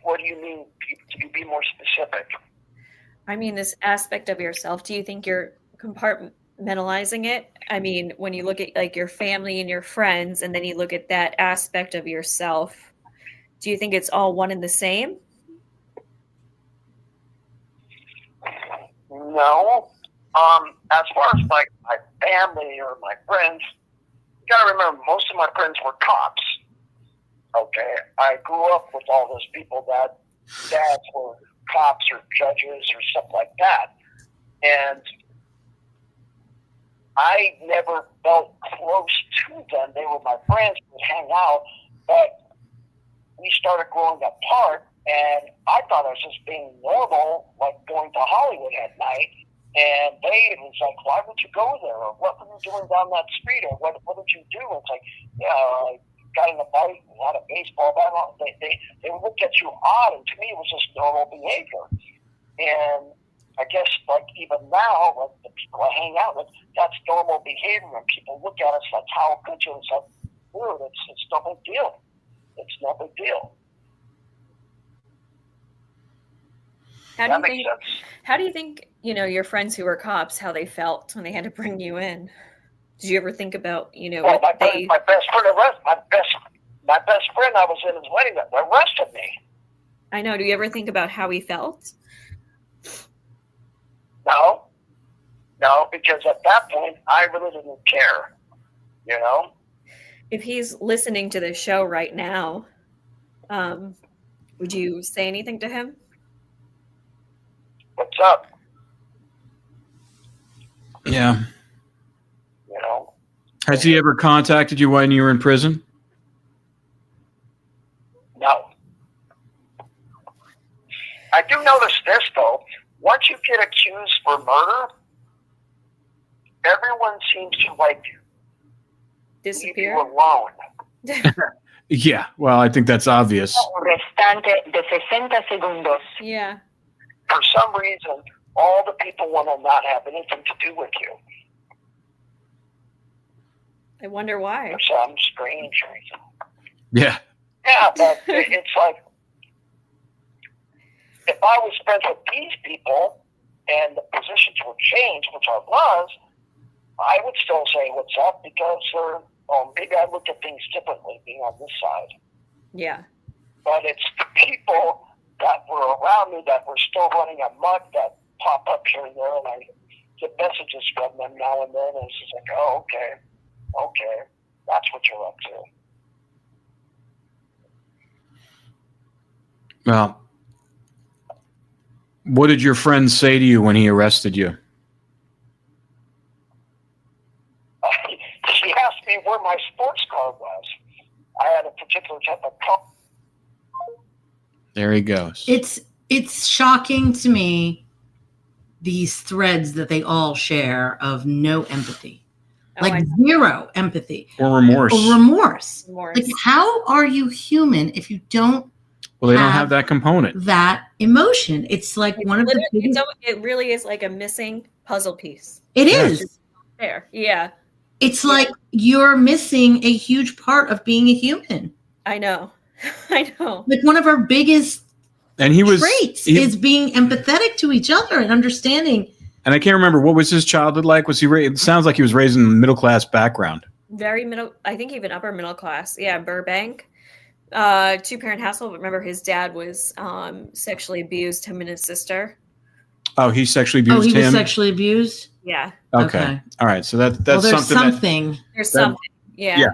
What do you mean? Can you be more specific?
I mean, this aspect of yourself, do you think you're compartmentalizing it? I mean, when you look at like your family and your friends, and then you look at that aspect of yourself, do you think it's all one and the same?
No. As far as like my family or my friends, you gotta remember, most of my friends were cops. Okay, I grew up with all those people that dads were cops or judges or stuff like that, and I never felt close to them. They were my friends, we would hang out, but we started growing apart, and I thought I was just being normal, like going to Hollywood at night. And they was like, why would you go there? Or what were you doing down that street? Or what did you do? And it's like, yeah, I got in a fight and had a baseball bat. They would look at you odd, and to me it was just normal behavior. And I guess like even now, like the people I hang out with, that's normal behavior. And people look at us like, how could you? It's like, dude, it's no big deal. It's no big deal.
How do you think, your friends who were cops, how they felt when they had to bring you in? Did you ever think about,
well, my best friend I was in his wedding that arrested me.
I know. Do you ever think about how he felt?
No, because at that point I really didn't care,
if he's listening to the show right now, would you say anything to him?
What's up?
Yeah.
You know?
Has he ever contacted you when you were in prison?
No. I do notice this, though. Once you get accused for murder, everyone seems to, like,
disappear?
leave you alone.
Yeah, well, I think that's obvious.
Restante de 60 segundos.
Yeah.
For some reason, all the people want to not have anything to do with you.
I wonder why.
For some strange reason.
Yeah.
Yeah, but it's like, if I was friends with these people and the positions were changed, which I was, I would still say what's up because maybe I look at things differently being on this side.
Yeah.
But it's the people that were around me that were still running amok that pop up here and there, and I get messages from them now and then, and it's just like, oh, okay, that's what you're up to.
Well, what did your friend say to you when he arrested you?
She asked me where my sports car was. I had a particular type of car.
There he goes.
It's shocking to me, these threads that they all share of no empathy. Like zero empathy.
Or remorse.
Like, how are you human if you don't
Well, they don't have that component.
That emotion. It's like one of the biggest...
It really is like a missing puzzle piece.
It is.
There. Yeah.
It's like you're missing a huge part of being a human.
I know. I know.
Like one of our biggest traits is being empathetic to each other and understanding.
And I can't remember, what was his childhood like? Was he it sounds like he was raised in a middle-class background.
Very middle, I think even upper middle class. Yeah, Burbank. 2-parent household. But remember, his dad was sexually abused him and his sister.
Oh, he sexually abused him?
He was sexually abused?
Yeah.
Okay. All right. So that's
there's
something.
There's something. Yeah.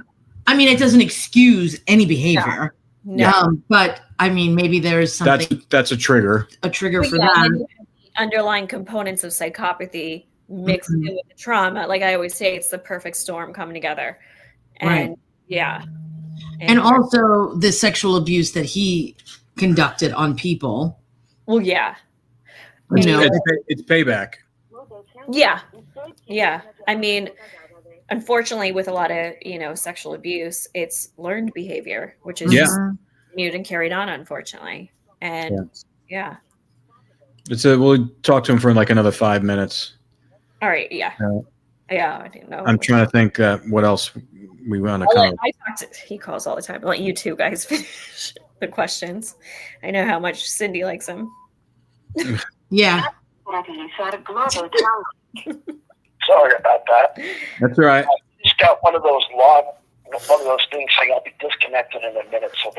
I mean, it doesn't excuse any behavior.
No.
But I mean, maybe there's something.
That's a trigger.
A trigger for that.
The underlying components of psychopathy mixed in with the trauma. Like I always say, it's the perfect storm coming together. And
And also the sexual abuse that he conducted on people.
Well, yeah.
You know,
it's payback.
Yeah. Yeah. I mean, unfortunately, with a lot of, sexual abuse, it's learned behavior, which is continued and carried on, unfortunately. And
We'll talk to him for like another 5 minutes.
All right. Yeah. I didn't know.
I'm trying to think what else we want to cover.
He calls all the time. I'll let you two guys finish the questions. I know how much Cindy likes him.
Yeah.
Sorry about that.
That's all right.
I just got one of those things saying I'll be disconnected in a minute. So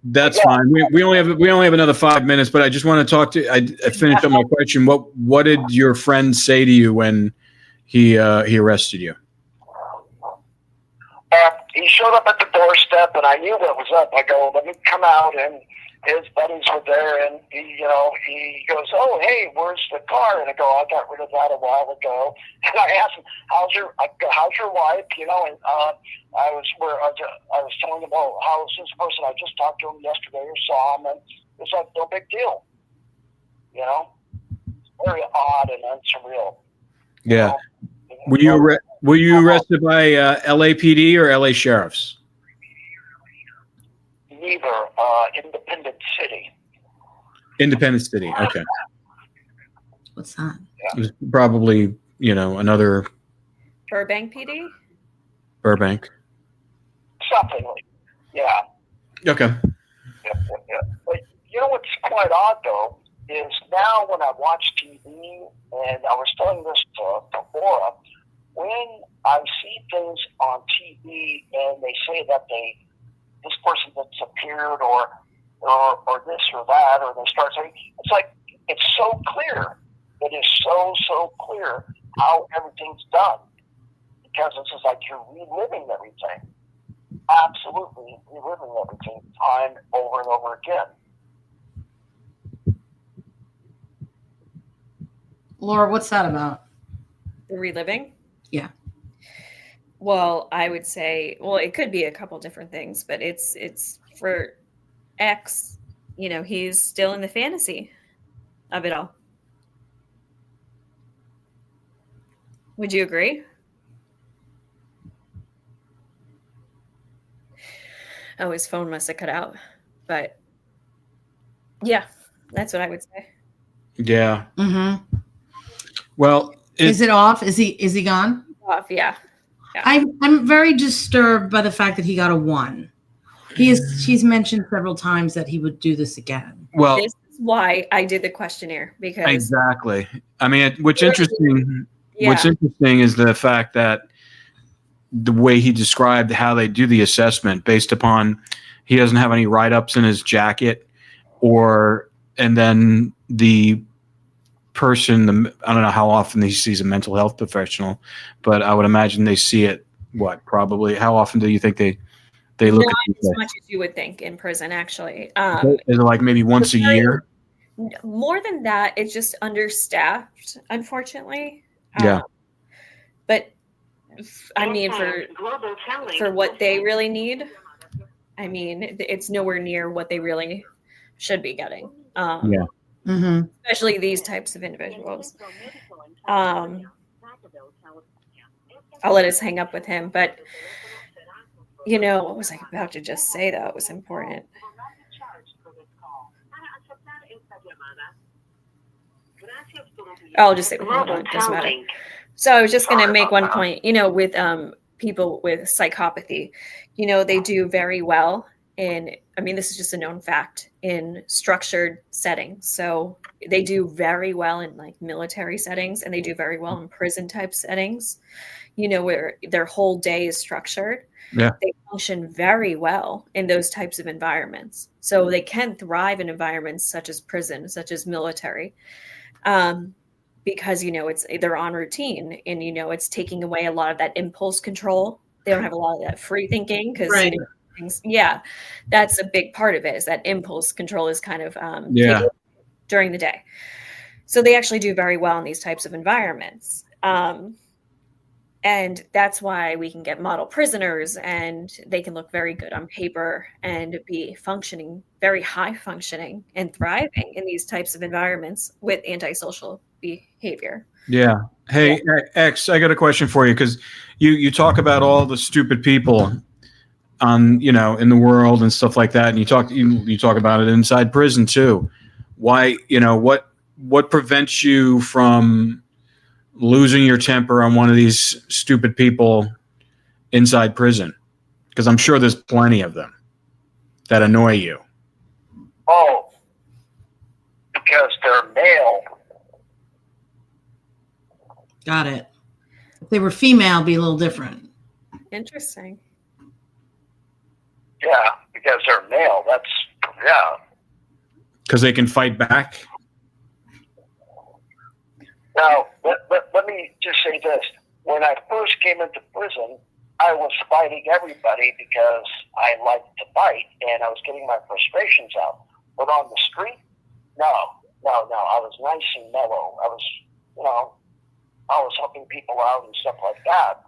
that's fine. We only have another 5 minutes, but I just want to talk to. I finished up my question. What did your friend say to you when he arrested you?
He showed up at the doorstep, and I knew what was up. I go, let me come out, and his buddies were there, and he goes, oh, hey, where's the car? And I go, I got rid of that a while ago. And I asked him, how's your wife? And I was telling him, oh, how's this person? I just talked to him yesterday or saw him, and it's like no big deal. Very odd and unsurreal.
Yeah. Were you arrested by LAPD or LA sheriffs?
Neither. Independent City.
Independent City. Okay.
What's that?
It was probably another
Burbank PD.
Burbank.
Something like. Yeah.
Okay.
Yeah. But what's quite odd though is now when I watch TV, and I was telling this to Laura, when I see things on TV and they say that this person disappeared or this or that, or they start saying, it's like, it's so clear. It is so clear how everything's done. Because it's just like you're reliving everything. absolutely reliving everything time over and over again.
Laura, what's that about?
The reliving?
Yeah.
Well, I would say, well, it could be a couple different things, but it's for X, he's still in the fantasy of it all. Would you agree? Oh, his phone must have cut out. But yeah, that's what I would say.
Yeah.
Mm-hmm.
Well,
is it off? Is he gone?
Off, yeah.
I'm very disturbed by the fact that he got a 1. She's mentioned several times that he would do this again.
Well,
this is why I did the questionnaire, because
exactly. I mean, what's interesting is the fact that the way he described how they do the assessment based upon he doesn't have any write-ups in his jacket, and then the person, I don't know how often he sees a mental health professional, but I would imagine they see it. Probably how often do you think they look
not
at
as much as you would think in prison, actually?
Is it like maybe once a year?
More than that, it's just understaffed, unfortunately.
Yeah.
But I mean, for what they really need, I mean, it's nowhere near what they really should be getting.
Yeah.
Mm-hmm.
Especially these types of individuals. I'll let us hang up with him, but what was I about to just say that was important? I'll just say, hold on, it doesn't matter. So I was just going to make one point, with people with psychopathy, they do very well this is just a known fact, in structured settings. So they do very well in like military settings, and they do very well in prison type settings, where their whole day is structured.
Yeah.
They function very well in those types of environments. So they can thrive in environments such as prison, such as military. Because they're on routine, and it's taking away a lot of that impulse control. They don't have a lot of that free thinking because
right.
That's a big part of it, is that impulse control is kind of during the day. So they actually do very well in these types of environments. And that's why we can get model prisoners, and they can look very good on paper and be functioning, very high functioning and thriving in these types of environments with antisocial behavior.
Yeah. Hey, X, I got a question for you, because you talk about all the stupid people in the world and stuff like that, and you talk about it inside prison too. Why, what prevents you from losing your temper on one of these stupid people inside prison? Because I'm sure there's plenty of them that annoy you.
Oh, because they're male.
Got it. If they were female, it'd be a little different.
Interesting.
Yeah, because they're male.
Because they can fight back.
Now, let me just say this. When I first came into prison, I was fighting everybody because I liked to fight, and I was getting my frustrations out. But on the street, no. I was nice and mellow. I was helping people out and stuff like that.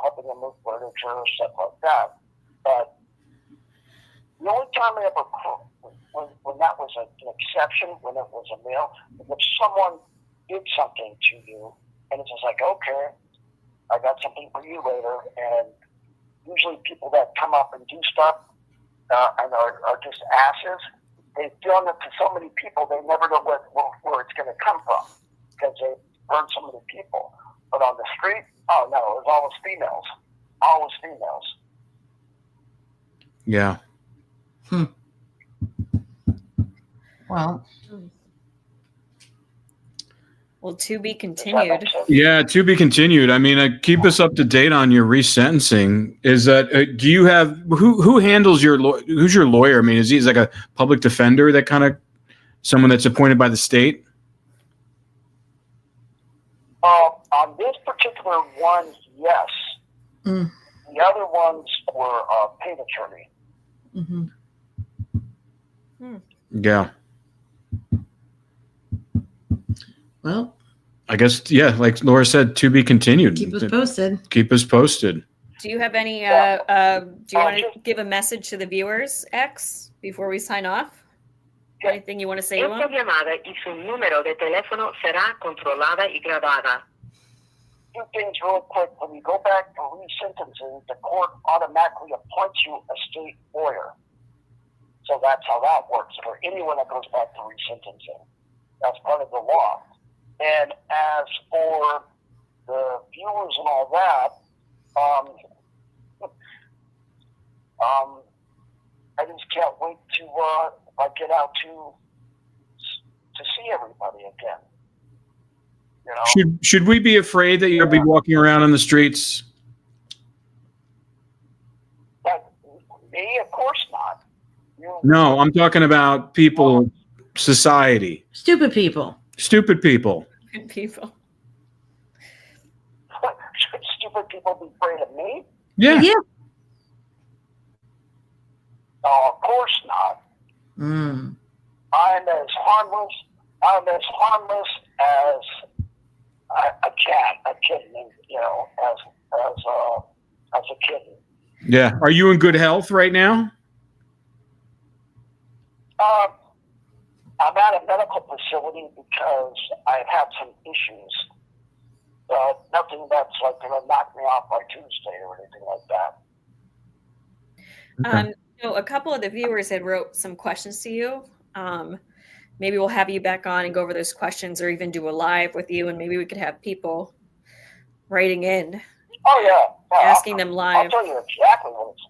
Helping them move furniture, stuff like that. But the only time I ever, when that was an exception, when it was a male, if someone did something to you, and it's just like, okay, I got something for you later. And usually people that come up and do stuff and are just asses, they've done it to so many people, they never know where it's going to come from, because they burned so many people. But on the street, oh no, it was always females. Always females.
Yeah.
Well, to be continued.
Yeah, to be continued. I mean, keep us up to date on your resentencing. Is that do you have who handles who's your lawyer? I mean, is he like a public defender, that kind of someone that's appointed by the state?
On this particular one, yes. The the other ones were paid attorney.
Yeah.
Well,
I guess, yeah, like Laura said, to be continued.
keep us posted.
Keep us posted.
Do you have any, do you want to give a message to the viewers, X, before we sign off? Anything you want to say to them?
Esta llamada y su número de teléfono será controlada y grabada.
Two things real quick. When you go back to resentencing, the court automatically appoints you a state lawyer. So that's how that works for anyone that goes back to resentencing. That's part of the law. And as for the viewers and all that, I just can't wait to get out to see everybody again. You know?
Should we be afraid that you'll be walking around on the streets?
Me, of course not.
No, I'm talking about people, society.
Stupid people.
Stupid people.
Good people.
Should stupid people be afraid of me?
Yeah.
No, of course not. I'm as harmless as a cat, a kitten, you know, as a kitten.
Yeah. Are you in good health right now?
I'm at a medical facility because I've had some issues. Nothing that's like going to knock me off by Tuesday or anything like that.
So a couple of the viewers had wrote some questions to you. Maybe we'll have you back on and go over those questions, or even do a live with you, and maybe we could have people writing in.
Oh yeah,
asking them live.
I'll tell you exactly what it's.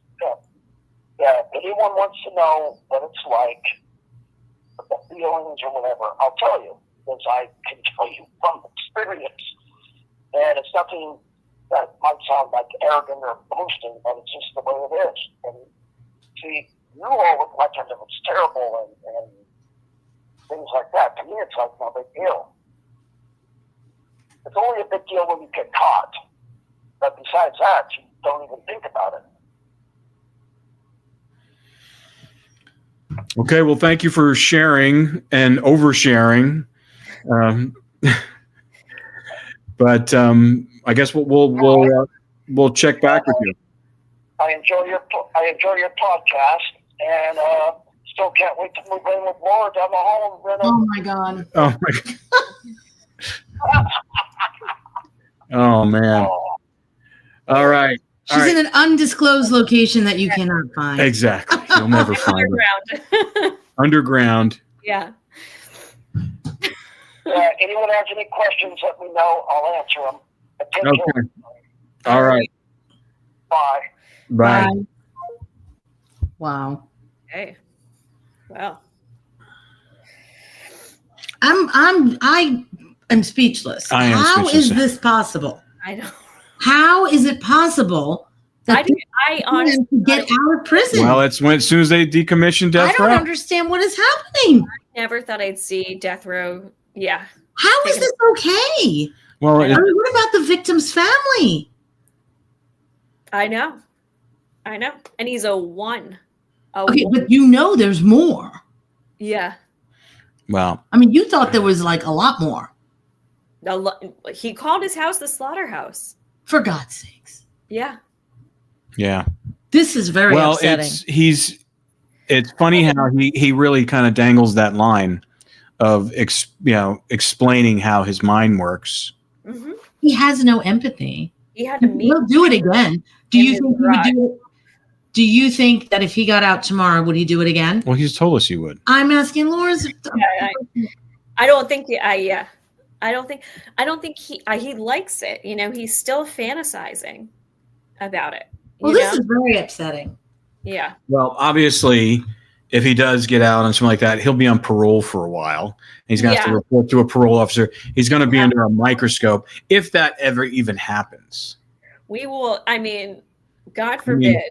Yeah, if anyone wants to know what it's like, the feelings or whatever, I'll tell you, because I can tell you from experience. And it's nothing that might sound like arrogant or boasting, but it's just the way it is. And see, you all look like as if it's terrible and things like that. To me, it's like no big deal. It's only a big deal when you get caught. But besides that, you don't even think about it.
Okay, well, thank you for sharing and oversharing. But I guess we'll check back with you.
I enjoy your podcast, and still can't wait to move in with Laura down the hall.
Oh my God!
Oh my God! Oh man! All right.
She's in an undisclosed location that you cannot find.
Exactly. You'll never find her. Underground.
Yeah.
Anyone has any questions, let me know. I'll answer them. Take care.
All right.
Bye.
Bye.
Wow.
Hey. Well.
I am speechless. How is this possible?
I know.
How is it possible that
I honestly
get out of prison?
Well, it's as soon as they decommission death row.
I don't understand what is happening.
I never thought I'd see death row. Yeah.
How is this okay?
Well,
what about the victim's family?
I know. And he's a one.
Okay, but you know there's more.
Yeah.
Well,
I mean, you thought there was like a lot more.
He called his house the slaughterhouse.
For God's sakes.
Yeah.
Yeah.
This is very upsetting.
It's funny how he really kind of dangles that line of explaining how his mind works.
Mm-hmm.
He has no empathy.
He had to meet.
He'll do it again. Do you think he would do it? Do you think that if he got out tomorrow, would he do it again?
Well, he's told us he would.
I'm asking Laura's.
I don't think. Yeah. I don't think he likes it. You know, he's still fantasizing about it.
Well, this is very upsetting.
Yeah.
Well, obviously, if he does get out and something like that, he'll be on parole for a while. He's going to have to report to a parole officer. He's going to be under a microscope if that ever even happens.
We will. I mean, God forbid.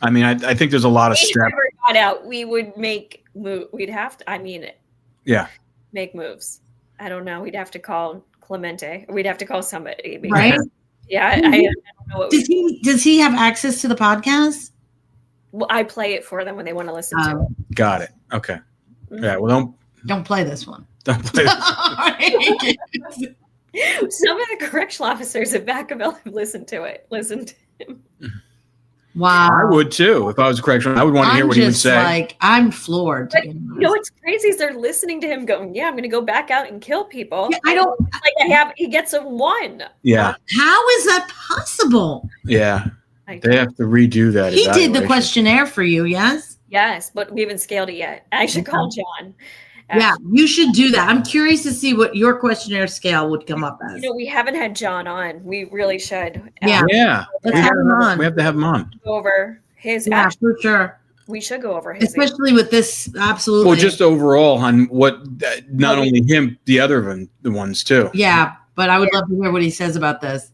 I think there's a lot of
If he
steps.
ever got out, we would make move. We'd have to.
Yeah.
Make moves. I don't know. We'd have to call Clemente. We'd have to call somebody.
Right?
Yeah, I don't know what
Does he have access to the podcast?
Well, I play it for them when they want to listen to it.
Got it. Okay. Yeah. Well,
don't play this one.
Don't play this
one. Some of the correctional officers at Vacaville have listened to it. Listen to him.
Wow.
I would too. If I was a correctional, I would want to hear what he would say.
I'm floored.
But you know what's crazy is they're listening to him going, yeah, I'm going to go back out and kill people.
Yeah, I don't
he gets a 1.
Yeah.
How is that possible?
Yeah. They have to redo that.
He did the questionnaire for you, yes?
Yes, but we haven't scaled it yet. I should call John.
Yeah, you should do that. I'm curious to see what your questionnaire scale would come up as.
We haven't had John on. We really should.
Yeah.
Let's have him on.
We have to have him on.
Go over his.
Yeah, for sure.
We should go over his.
Especially with this, absolutely.
Well, just overall on what, not only him, the other ones too.
Yeah, but I would love to hear what he says about this.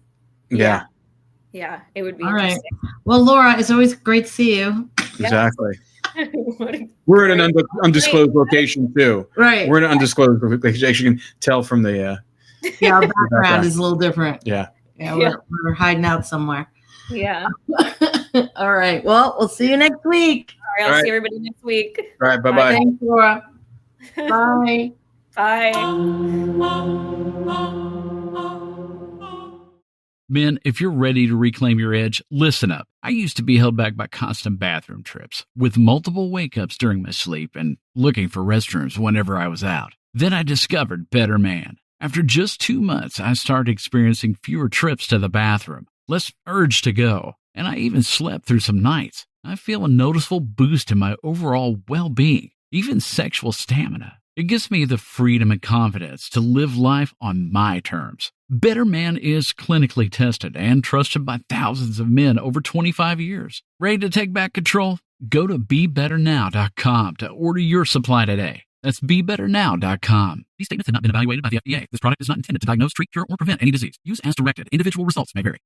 Yeah.
Yeah, it would be
all right.
interesting.
Well, Laura, it's always great to see you.
Exactly. We're in an undisclosed location too.
Right.
We're in an undisclosed location. As you can tell from the
our background is a little different.
Yeah.
We're hiding out somewhere.
Yeah.
All right. Well, we'll see you next week.
All right. I'll see everybody next week.
All right. Bye-bye.
Thanks, Laura. Bye.
Men, if you're ready to reclaim your edge, listen up. I used to be held back by constant bathroom trips, with multiple wake-ups during my sleep and looking for restrooms whenever I was out. Then I discovered Better Man. After just 2 months, I started experiencing fewer trips to the bathroom, less urge to go, and I even slept through some nights. I feel a noticeable boost in my overall well-being, even sexual stamina. It gives me the freedom and confidence to live life on my terms. Better Man is clinically tested and trusted by thousands of men over 25 years. Ready to take back control? Go to BeBetterNow.com to order your supply today. That's BeBetterNow.com. These statements have not been evaluated by the FDA. This product is not intended to diagnose, treat, cure, or prevent any disease. Use as directed. Individual results may vary.